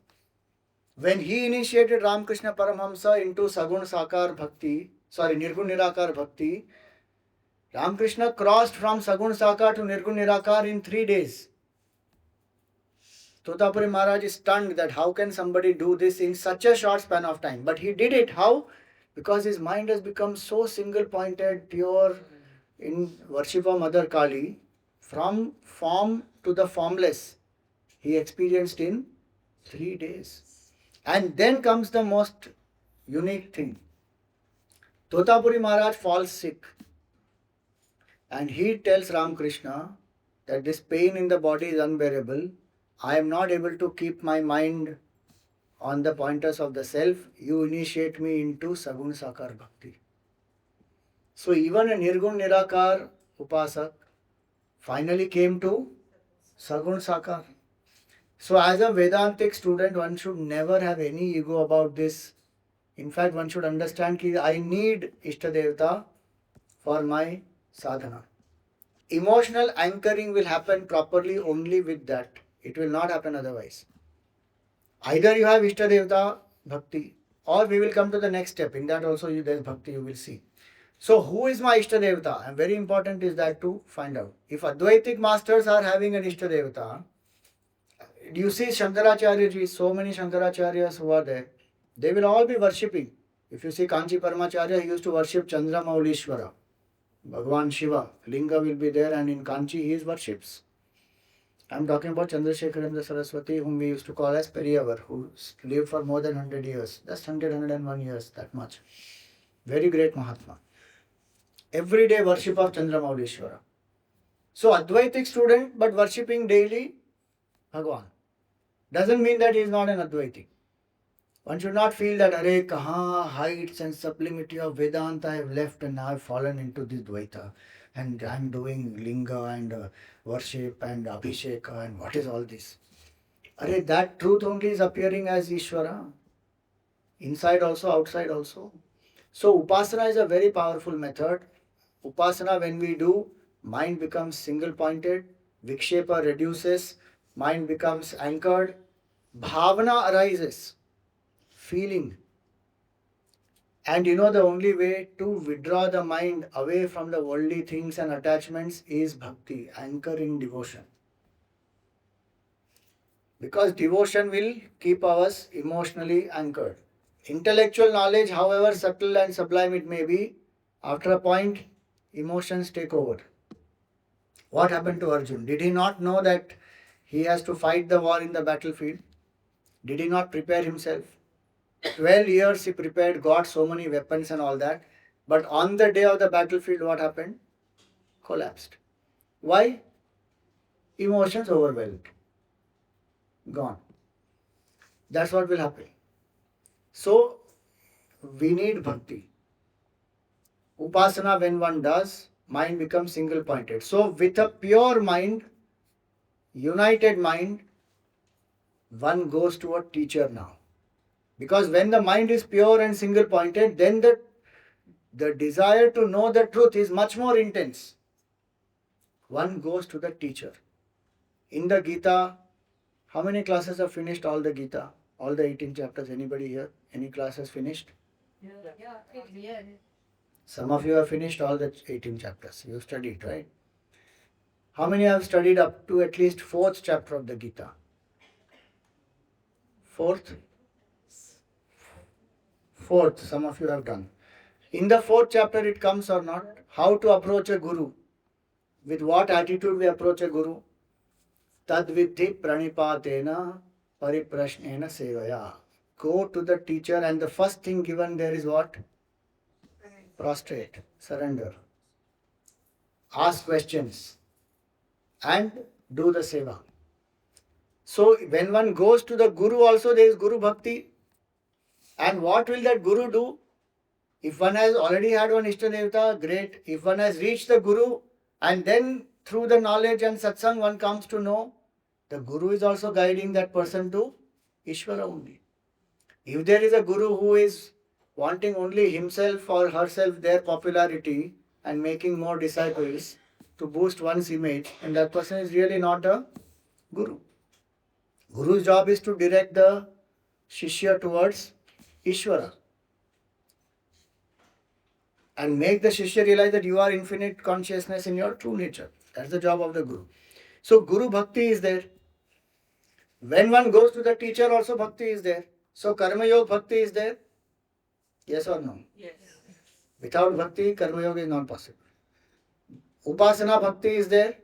Speaker 1: when he initiated Ramakrishna Paramhamsa into Sagun Sakar Bhakti, Nirgun Nirakar Bhakti, Ramakrishna crossed from Sagun Sakar to Nirgun Nirakar in 3 days. Totapuri Maharaj is stunned that how can somebody do this in such a short span of time. But he did it. How? Because his mind has become so single pointed, pure in worship of Mother Kali, from form to the formless, he experienced in 3 days. And then comes the most unique thing. Totapuri Maharaj falls sick and he tells Ramakrishna that this pain in the body is unbearable. I am not able to keep my mind on the pointers of the self. You initiate me into Sagun Sakar Bhakti. So even a Nirgun Nirakar Upasak finally came to Sagun Sakar. So as a Vedantic student, one should never have any ego about this. In fact, one should understand that I need Ishtadevata for my sadhana. Emotional anchoring will happen properly only with that. It will not happen otherwise. Either you have Ishtadevata Bhakti, or we will come to the next step. In that also there is Bhakti, you will see. So who is my Ishtadevata? And very important is that to find out. If Advaitic masters are having an Ishtadevata, you see Shankaracharya ji, so many Shankaracharyas who are there, they will all be worshipping. If you see Kanchi Paramacharya, he used to worship Chandra Maulishwara, Bhagwan Shiva. Linga will be there and in Kanchi he is worships. I am talking about Chandrasekharendra Saraswati, whom we used to call as Periyavar, who lived for more than 100 years. Just 101 years, that much. Very great Mahatma. Everyday worship of Chandra Maulishwara. So Advaitic student, but worshipping daily Bhagwan. Doesn't mean that he is not an Advaitic. One should not feel that, Arey, kahan heights and sublimity of Vedanta I have left and now I have fallen into this Dvaita. And I am doing Linga and worship and Abhisheka and what is all this? Arey, that truth only is appearing as Ishvara. Inside also, outside also. So Upasana is a very powerful method. Upasana, when we do, mind becomes single pointed, Vikshepa reduces, mind becomes anchored, Bhavana arises, feeling. And you know the only way to withdraw the mind away from the worldly things and attachments is bhakti, anchor in devotion. Because devotion will keep us emotionally anchored. Intellectual knowledge, however subtle and sublime it may be, after a point, emotions take over. What happened to Arjun? Did he not know that he has to fight the war in the battlefield? Did he not prepare himself? 12 years he prepared, got so many weapons and all that. But on the day of the battlefield, what happened? Collapsed. Why? Emotions overwhelmed. Gone. That's what will happen. So, we need bhakti. Upasana, when one does, mind becomes single pointed. So, with a pure mind, united mind, one goes to a teacher now. Because when the mind is pure and single pointed, then the desire to know the truth is much more intense. One goes to the teacher. In the Gita, how many classes have finished all the Gita? All the 18 chapters? Anybody here? Any classes finished?
Speaker 2: Yeah.
Speaker 1: Some of you have finished all the 18 chapters. You studied, right? How many have studied up to at least 4th chapter of the Gita? 4th? 4th, some of you have done. In the 4th chapter it comes or not? How to approach a guru. With what attitude we approach a guru? Tadviddhi pranipatena pariprashnena sevaya. Go to the teacher and the first thing given there is what? prostrate, surrender, ask questions, and do the seva. So when one goes to the Guru also, there is Guru Bhakti. And what will that Guru do? If one has already had one Ishtadevata, great. If one has reached the Guru, and then through the knowledge and satsang one comes to know, the Guru is also guiding that person to Ishvara only. If there is a Guru who is wanting only himself or herself, their popularity, and making more disciples to boost one's image, and that person is really not a Guru. Guru's job is to direct the Shishya towards Ishvara and make the Shishya realize that you are infinite consciousness in your true nature. That's the job of the Guru. So Guru Bhakti is there. When one goes to the teacher also Bhakti is there. So Karma Yoga Bhakti is there. Yes or no?
Speaker 4: Yes.
Speaker 1: Without Bhakti, Karma Yoga is not possible. Upasana Bhakti is there.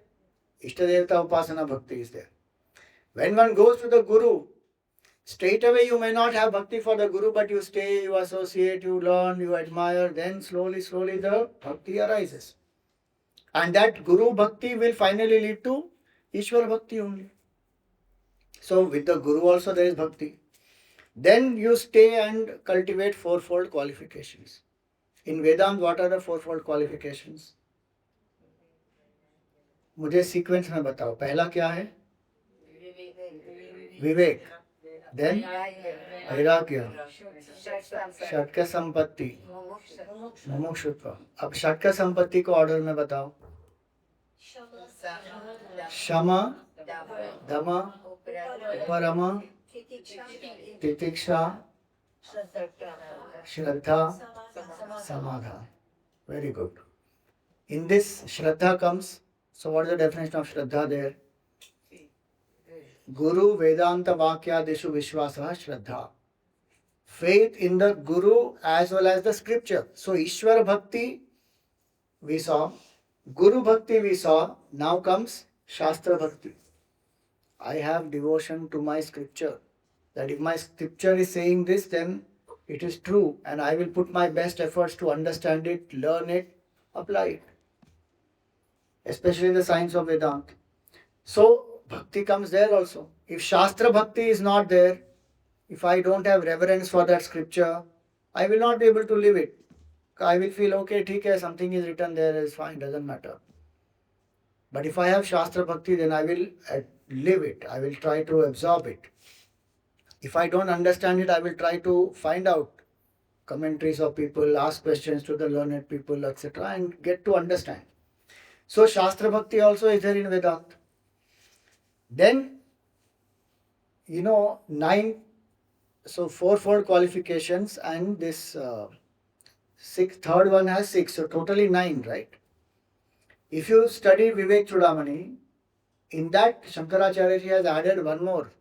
Speaker 1: Ishtadevata Upasana Bhakti is there. When one goes to the Guru, straight away you may not have Bhakti for the Guru, but you stay, you associate, you learn, you admire, then slowly the Bhakti arises. And that Guru Bhakti will finally lead to Ishwar Bhakti only. So with the Guru also there is Bhakti. Then you stay and cultivate fourfold qualifications. In Vedanta, what are the fourfold qualifications? मुझे sequence में बताओ. पहला क्या है? विवेक. Then वैराग्य, षटक संपत्ति, मुमुक्षुत्व. अब षटक संपत्ति को ऑर्डर में बताओ. क्षमा, दम, उपरम, तितिक्षा, श्रद्धा, samadha. Very good. In this, Shraddha comes. So what is the definition of Shraddha there? Guru Vedanta Vakyadeshu Vishwasaha Shraddha. Faith in the Guru as well as the scripture. So Ishwar Bhakti we saw, Guru Bhakti we saw, now comes Shastra Bhakti. I have devotion to my scripture. That if my scripture is saying this, then it is true, and I will put my best efforts to understand it, learn it, apply it. Especially the science of Vedanta. So, Bhakti comes there also. If Shastra Bhakti is not there, if I don't have reverence for that scripture, I will not be able to live it. I will feel, okay, theek hai, something is written there, is fine, doesn't matter. But if I have Shastra Bhakti, then I will live it. I will try to absorb it. If I don't understand it, I will try to find out commentaries of people, ask questions to the learned people, etc. and get to understand. So Shastra Bhakti also is there in Vedanta. Then, fourfold qualifications, and this third one has 6, so totally 9, right? If you study Vivek Chudamani, in that Shankaracharya has added one more,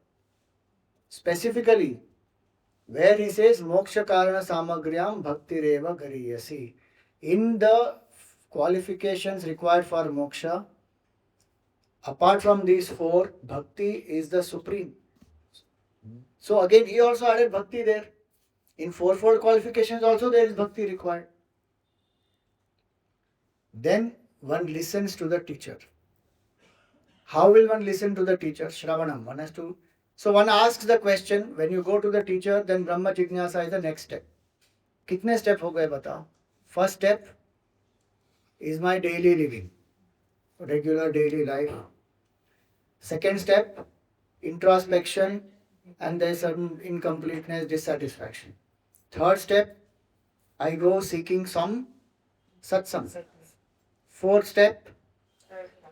Speaker 1: specifically, where he says, Moksha Karana Samagryam Bhakti Reva Gariyasi. In the qualifications required for moksha, apart from these 4, Bhakti is the supreme. So again, he also added Bhakti there. In fourfold qualifications also there is Bhakti required. Then one listens to the teacher. How will one listen to the teacher? Shravanam. One has to. So one asks the question, when you go to the teacher, then Brahma Jignasa is the next step. Kitne step ho gaye batao? First step is my daily living, regular daily life. Second step, introspection, and there is some incompleteness, dissatisfaction. Third step, I go seeking some satsang. Fourth step,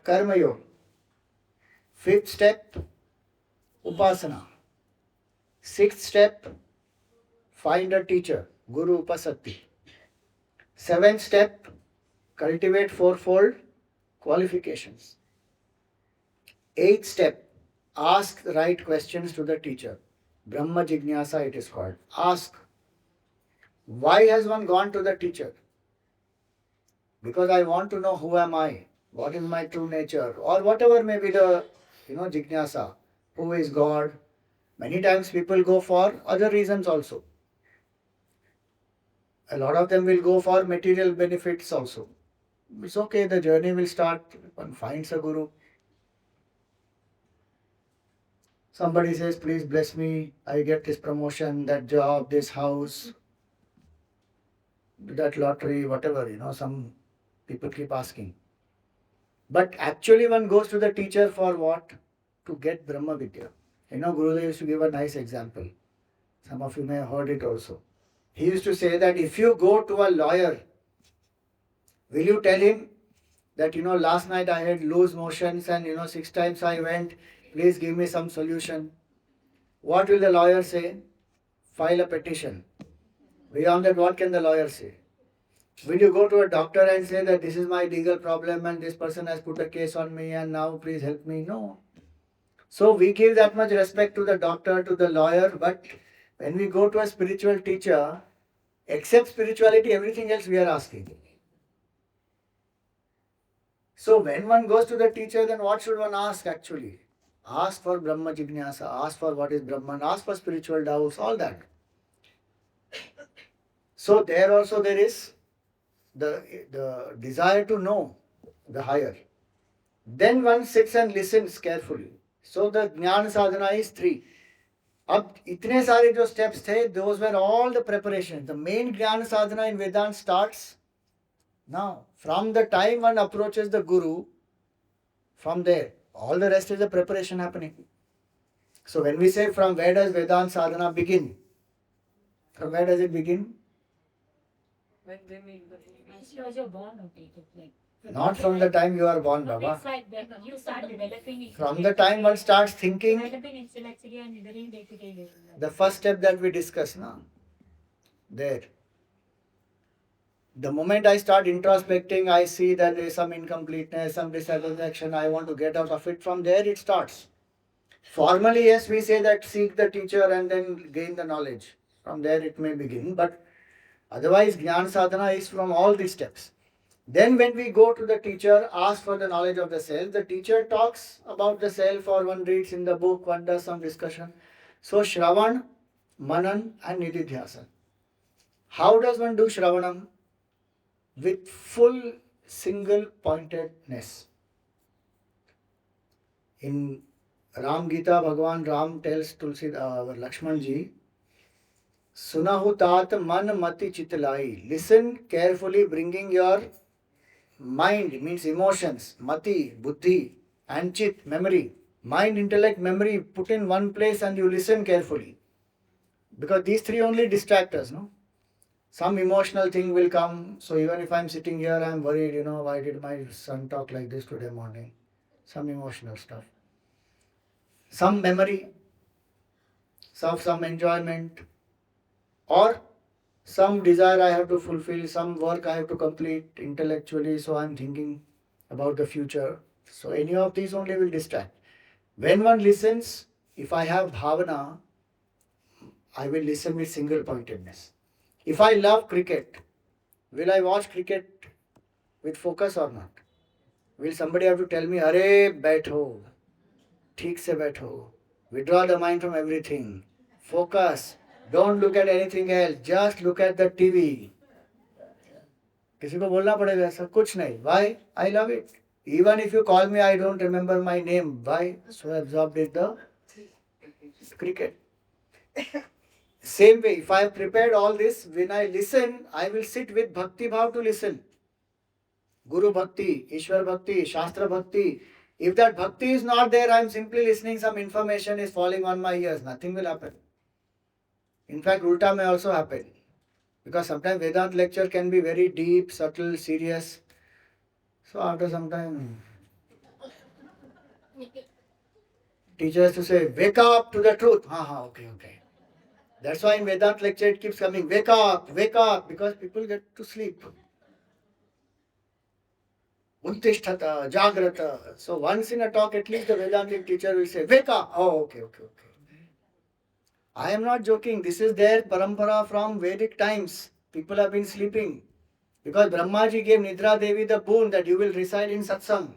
Speaker 1: karma yoga. Fifth step, upasana. Sixth step, find a teacher, guru upasatti. Seventh step, cultivate fourfold qualifications. Eighth step, ask the right questions to the teacher. Brahma Jignasa it is called. Ask, why has one gone to the teacher? Because I want to know who am I, what is my true nature, or whatever may be the Jignasa. Who is God? Many times people go for other reasons also. A lot of them will go for material benefits also. It's okay, the journey will start. One finds a guru. Somebody says, please bless me, I get this promotion, that job, this house, that lottery, whatever, some people keep asking. But actually one goes to the teacher for what? To get Brahma Vidya. Gurudev used to give a nice example. Some of you may have heard it also. He used to say that if you go to a lawyer, will you tell him that, last night I had loose motions and, 6 times I went, please give me some solution. What will the lawyer say? File a petition. Beyond that, what can the lawyer say? Will you go to a doctor and say that this is my legal problem and this person has put a case on me and now please help me? No. So we give that much respect to the doctor, to the lawyer, but when we go to a spiritual teacher, except spirituality, everything else we are asking. So when one goes to the teacher, then what should one ask actually? Ask for Brahma Jignasa, ask for what is Brahman, ask for spiritual doubts, all that. So there also there is the desire to know the higher. Then one sits and listens carefully. So the Jnana Sadhana is 3. अब इतने सारे जो steps थे, those were all the preparations. The main Jnana Sadhana in Vedanta starts now. From the time one approaches the Guru, from there, all the rest is the preparation happening. So when we say from where does Vedanta Sadhana begin? From where does it begin?
Speaker 4: When you're born, okay. Like,
Speaker 1: Not from the time you are born, Baba.
Speaker 4: it's like when you start developing.
Speaker 1: From the time one starts thinking,
Speaker 4: Developing intellectually and living day to day.
Speaker 1: the first step that we discuss now, there. The moment I start introspecting, I see that there is some incompleteness, some dissatisfaction, I want to get out of it. From there it starts. Formally, yes, we say that seek the teacher and then gain the knowledge. From there it may begin, but otherwise Jnana Sadhana is from all these steps. Then when we go to the teacher, ask for the knowledge of the self, the teacher talks about the self or one reads in the book, one does some discussion. So Shravan, Manan and Nididhyasana. How does one do Shravanam? With full single pointedness. In Ram Gita, Bhagavan Ram tells Tulsi Lakshman ji, Sunahu tat man mati chitlai. Listen carefully, bringing your mind, means emotions, mati, buddhi, and chit, memory. Mind, intellect, memory, put in one place and you listen carefully. Because these 3 only distract us, no? Some emotional thing will come. So even if I'm sitting here, I'm worried, why did my son talk like this today morning? Some emotional stuff. Some memory, some enjoyment, or some desire I have to fulfill, some work I have to complete intellectually, so I'm thinking about the future. So any of these only will distract. When one listens, if I have bhavana, I will listen with single pointedness. If I love cricket, will I watch cricket with focus or not? Will somebody have to tell me, Arey, baitho, theek se baitho, withdraw the mind from everything, focus, don't look at anything else, just look at the TV. किसी को बोलना पड़ेगा ऐसा कुछ नहीं. Why? I love it. Even if you call me, I don't remember my name. Why? So absorbed with the cricket. Same way, if I have prepared all this, when I listen, I will sit with Bhakti Bhav to listen. Guru Bhakti, Ishwar Bhakti, Shastra Bhakti. If that Bhakti is not there, I am simply listening, some information is falling on my ears. Nothing will happen. In fact, Ulta may also happen. Because sometimes Vedanta lecture can be very deep, subtle, serious. So after some time, teacher has to say, wake up to the truth. Okay. That's why in Vedanta lecture it keeps coming, wake up, because people get to sleep. Uttishtata, Jagrata. So once in a talk, at least the Vedantic teacher will say, wake up. Oh, okay. I am not joking. This is their parampara from Vedic times. People have been sleeping. Because Brahmaji gave Nidra Devi the boon that you will reside in Satsang.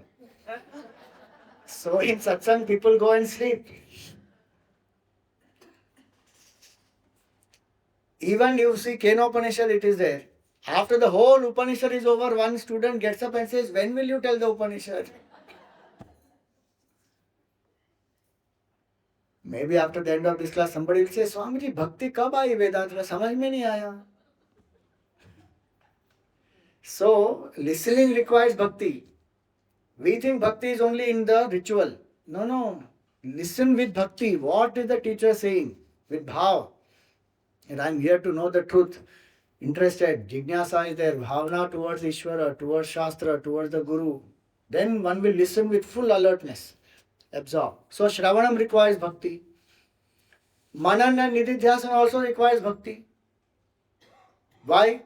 Speaker 1: So in Satsang, people go and sleep. Even you see Kenopanishad, it is there. After the whole Upanishad is over, one student gets up and says, when will you tell the Upanishad? Maybe after the end of this class, somebody will say, Swamiji, Bhakti kab aayi Vedanta mein? Samajh mein nahi aaya. So, listening requires Bhakti. We think Bhakti is only in the ritual. No, no. Listen with Bhakti. What is the teacher saying? With Bhav. And I am here to know the truth. Interested. Jignasa is there. Bhavana towards Ishvara, towards Shastra, towards the Guru. Then one will listen with full alertness. Absorb. So Shravanam requires Bhakti. Manan and Nididhyasana also requires Bhakti. Why?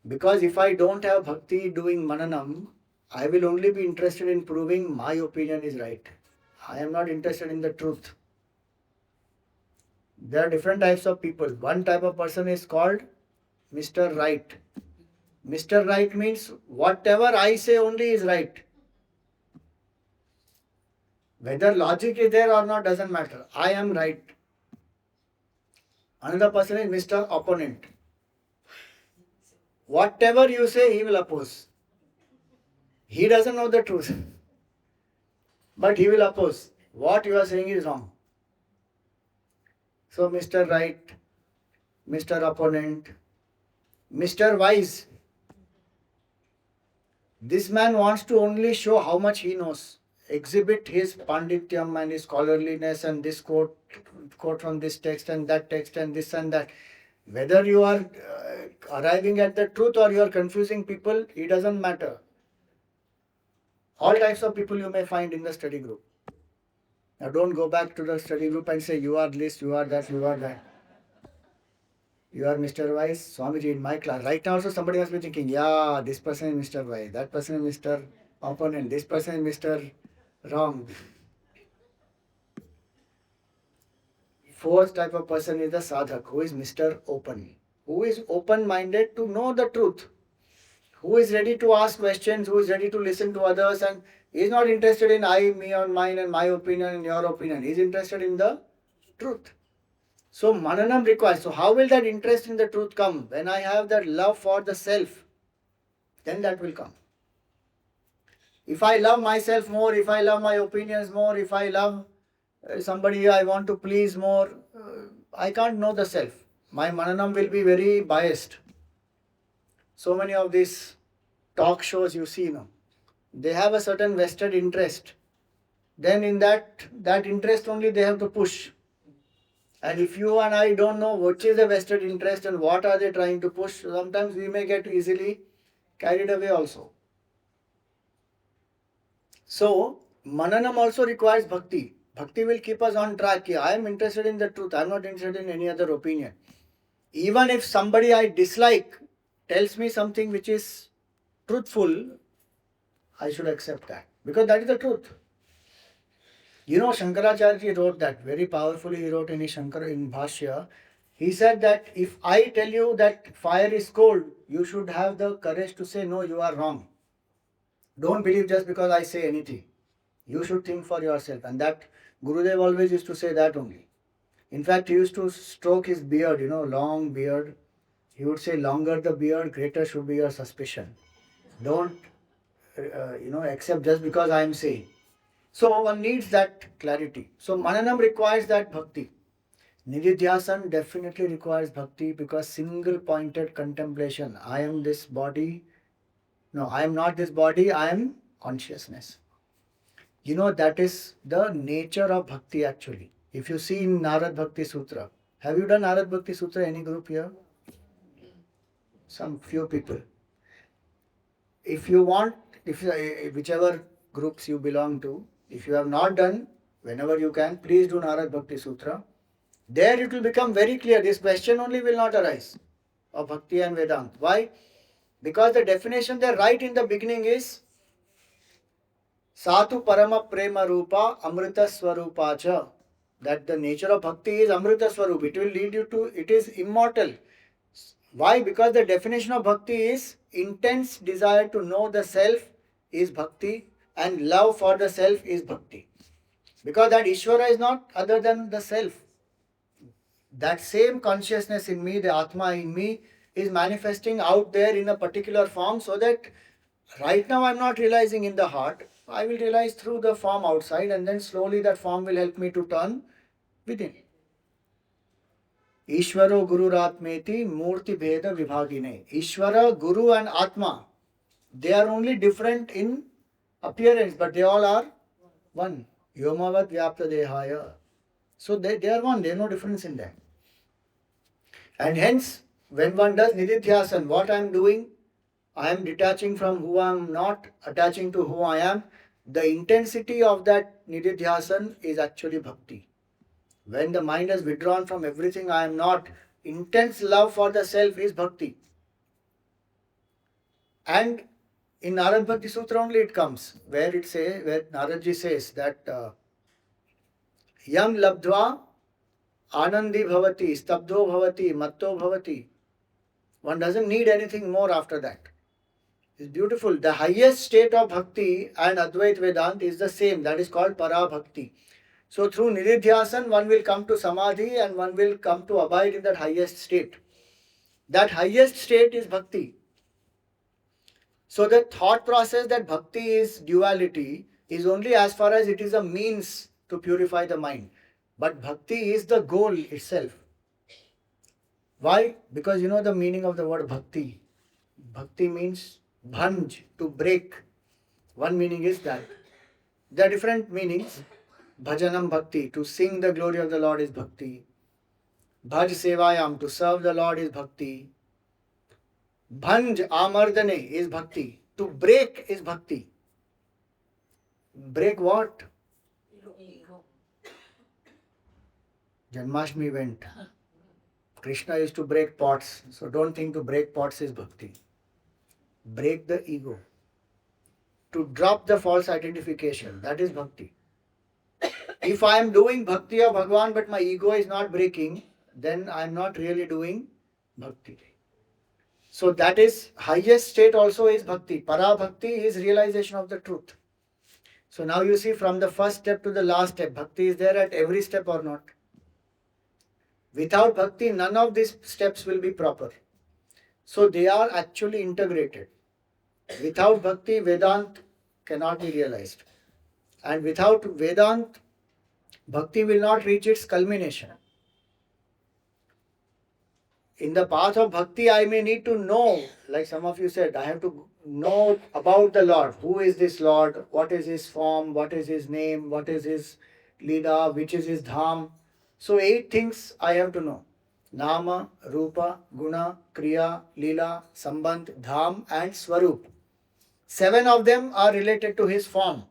Speaker 1: Because if I don't have Bhakti doing Mananam, I will only be interested in proving my opinion is right. I am not interested in the truth. There are different types of people. One type of person is called Mr. Right. Mr. Right means whatever I say only is right. Whether logic is there or not doesn't matter. I am right. Another person is Mr. Opponent. Whatever you say, he will oppose. He doesn't know the truth. But he will oppose. What you are saying is wrong. So Mr. Right, Mr. Opponent, Mr. Wise. This man wants to only show how much he knows. Exhibit his pandityam and his scholarliness and this quote from this text and that text and this and that. Whether you are arriving at the truth or you are confusing people, it doesn't matter. All types of people you may find in the study group. Now don't go back to the study group and say you are this, you are that, you are that. You are Mr. Wise, Swamiji in my class. Right now also somebody must be thinking, yeah, this person is Mr. Wise, that person is Mr. Opponent, this person is Mr. Wrong. Fourth type of person is the sadhak, who is Mr. Open, who is open-minded to know the truth, who is ready to ask questions, who is ready to listen to others, and is not interested in I, me, or mine, and my opinion and your opinion. He is interested in the truth. So Mananam requires. So how will that interest in the truth come? When I have that love for the self, then that will come. If I love myself more, if I love my opinions more, if I love somebody I want to please more, I can't know the self. My Mananam will be very biased. So many of these talk shows you see now, they have a certain vested interest. Then in that interest only they have to push. And if you and I don't know which is the vested interest and what are they trying to push, sometimes we may get easily carried away also. So, Mananam also requires Bhakti. Bhakti will keep us on track. I am interested in the truth. I am not interested in any other opinion. Even if somebody I dislike tells me something which is truthful, I should accept that. Because that is the truth. You know, Shankaracharya wrote that very powerfully. He wrote in his Shankara in Bhashya. He said that if I tell you that fire is cold, you should have the courage to say, no, you are wrong. Don't believe just because I say anything. You should think for yourself. And that Gurudev always used to say that only. In fact, he used to stroke his beard, long beard. He would say, longer the beard, greater should be your suspicion. Don't, accept just because I am saying. So one needs that clarity. So Mananam requires that Bhakti. Nididhyasan definitely requires Bhakti because single pointed contemplation. I am this body. No, I am not this body. I am consciousness. That is the nature of Bhakti actually. If you see in Narad Bhakti Sutra. Have you done Narad Bhakti Sutra? Any group here? Some few people. If you want, whichever groups you belong to, if you have not done, whenever you can, please do Narad Bhakti Sutra. There it will become very clear. This question only will not arise of Bhakti and Vedanta. Why? Because the definition there right in the beginning is Satu Parama Prema Rupa Amrita Swarupa Cha. That the nature of Bhakti is Amrita Swarup. It will lead you to, it is immortal. Why? Because the definition of Bhakti is intense desire to know the self is Bhakti and love for the self is Bhakti. Because that Ishvara is not other than the self. that same consciousness in me, the Atma in me, is manifesting out there in a particular form, so that right now I'm not realizing in the heart, I will realize through the form outside, and then slowly that form will help me to turn within. Ishvaro Gururatmeti Murti Bheda Vibhagine. Ishvara, Guru and Atma, they are only different in appearance, but they all are one. Yomavat Vyapta Dehaya. So they are one, there is no difference in them. And hence, when one does Nididhyasan, what I am doing, I am detaching from who I am not, attaching to who I am. The intensity of that Nididhyasan is actually bhakti. When the mind has withdrawn from everything I am not, intense love for the self is bhakti. And in Narad Bhakti Sutra only it comes, where Naradji says that Yam labdva anandi bhavati, stabdho bhavati, matto bhavati. One doesn't need anything more after that. It's beautiful. The highest state of bhakti and Advait Vedanta is the same. That is called para bhakti. So through Nididhyasan, one will come to Samadhi and one will come to abide in that highest state. That highest state is bhakti. So the thought process that bhakti is duality is only as far as it is a means to purify the mind. But bhakti is the goal itself. Why? Because you know the meaning of the word bhakti. Bhakti means bhanj, to break. One meaning is that. There are different meanings. Bhajanam bhakti, to sing the glory of the Lord is bhakti. Bhaj sevayam, to serve the Lord is bhakti. Bhanj amardane is bhakti. To break is bhakti. Break what? Janmashtami went. Krishna used to break pots. So don't think to break pots is bhakti. Break the ego. To drop the false identification. That is bhakti. If I am doing bhakti of Bhagwan but my ego is not breaking, then I am not really doing bhakti. So that is highest state also is bhakti. Para bhakti is realization of the truth. So now you see from the first step to the last step, bhakti is there at every step or not. Without bhakti, none of these steps will be proper. So they are actually integrated. Without bhakti, Vedant cannot be realized. And without Vedant, bhakti will not reach its culmination. In the path of bhakti, I may need to know, like some of you said, I have to know about the Lord. Who is this Lord? What is his form? What is his name? What is his Lida? Which is his dham? So 8 things I have to know. Nama, Rupa, Guna, Kriya, Lila, Sambandh, Dham and Swarup. 7 of them are related to his form.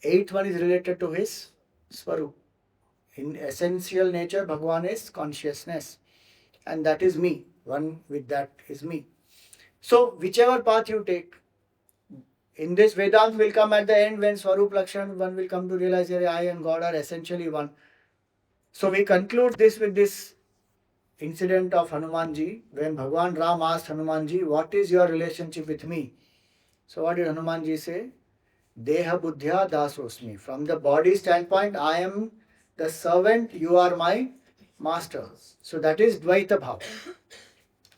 Speaker 1: 8th one is related to his Swarup. In essential nature, Bhagwan is consciousness. And that is me. One with that is me. So, whichever path you take, in this Vedanta will come at the end when Swarup Lakshan, one will come to realize that I and God are essentially one. So, we conclude this with this incident of Hanumanji, when Bhagwan Ram asked Hanumanji, what is your relationship with me? So, what did Hanumanji say? Deha buddhya dasosmi. From the body standpoint, I am the servant, you are my master. So that is Dvaita Bhav.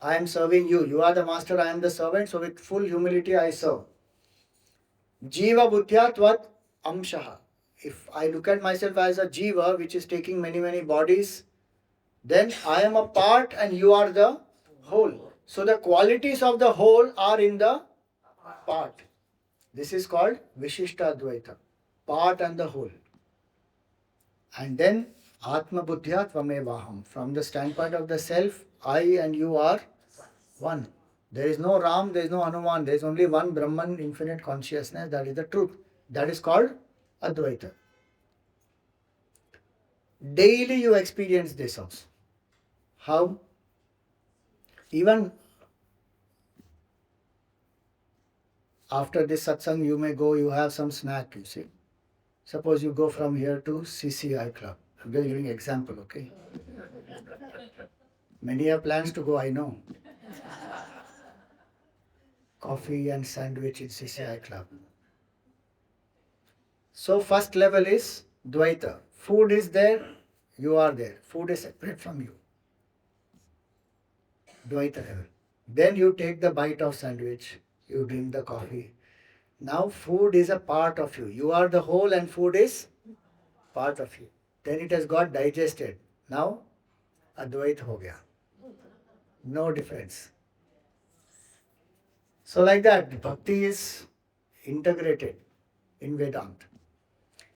Speaker 1: I am serving you. You are the master, I am the servant. So with full humility I serve. Jiva buddhya tvat amshaha. If I look at myself as a jiva which is taking many bodies, then I am a part and you are the whole. So the qualities of the whole are in the part. This is called Vishishta Advaita. Part and the whole. And then Atma Buddhya Tvamevaham. From the standpoint of the self, I and you are one. There is no Ram, there is no Hanuman, there is only one Brahman, infinite consciousness. That is the truth. That is called Advaita. Daily you experience this also. How? Even after this satsang, you may go, you have some snack, you see. Suppose you go from here to CCI club. I'm just giving an example, okay? Many have plans to go, I know. Coffee and sandwich in CCI club. So first level is Dvaita. Food is there, You are there. Food is separate from you. Dvaita level. Then you take the bite of sandwich. You drink the coffee. Now food is a part of you. You are the whole and food is part of you. Then it has got digested. Now Advait ho gaya. No difference. So like that, bhakti is integrated in Vedanta.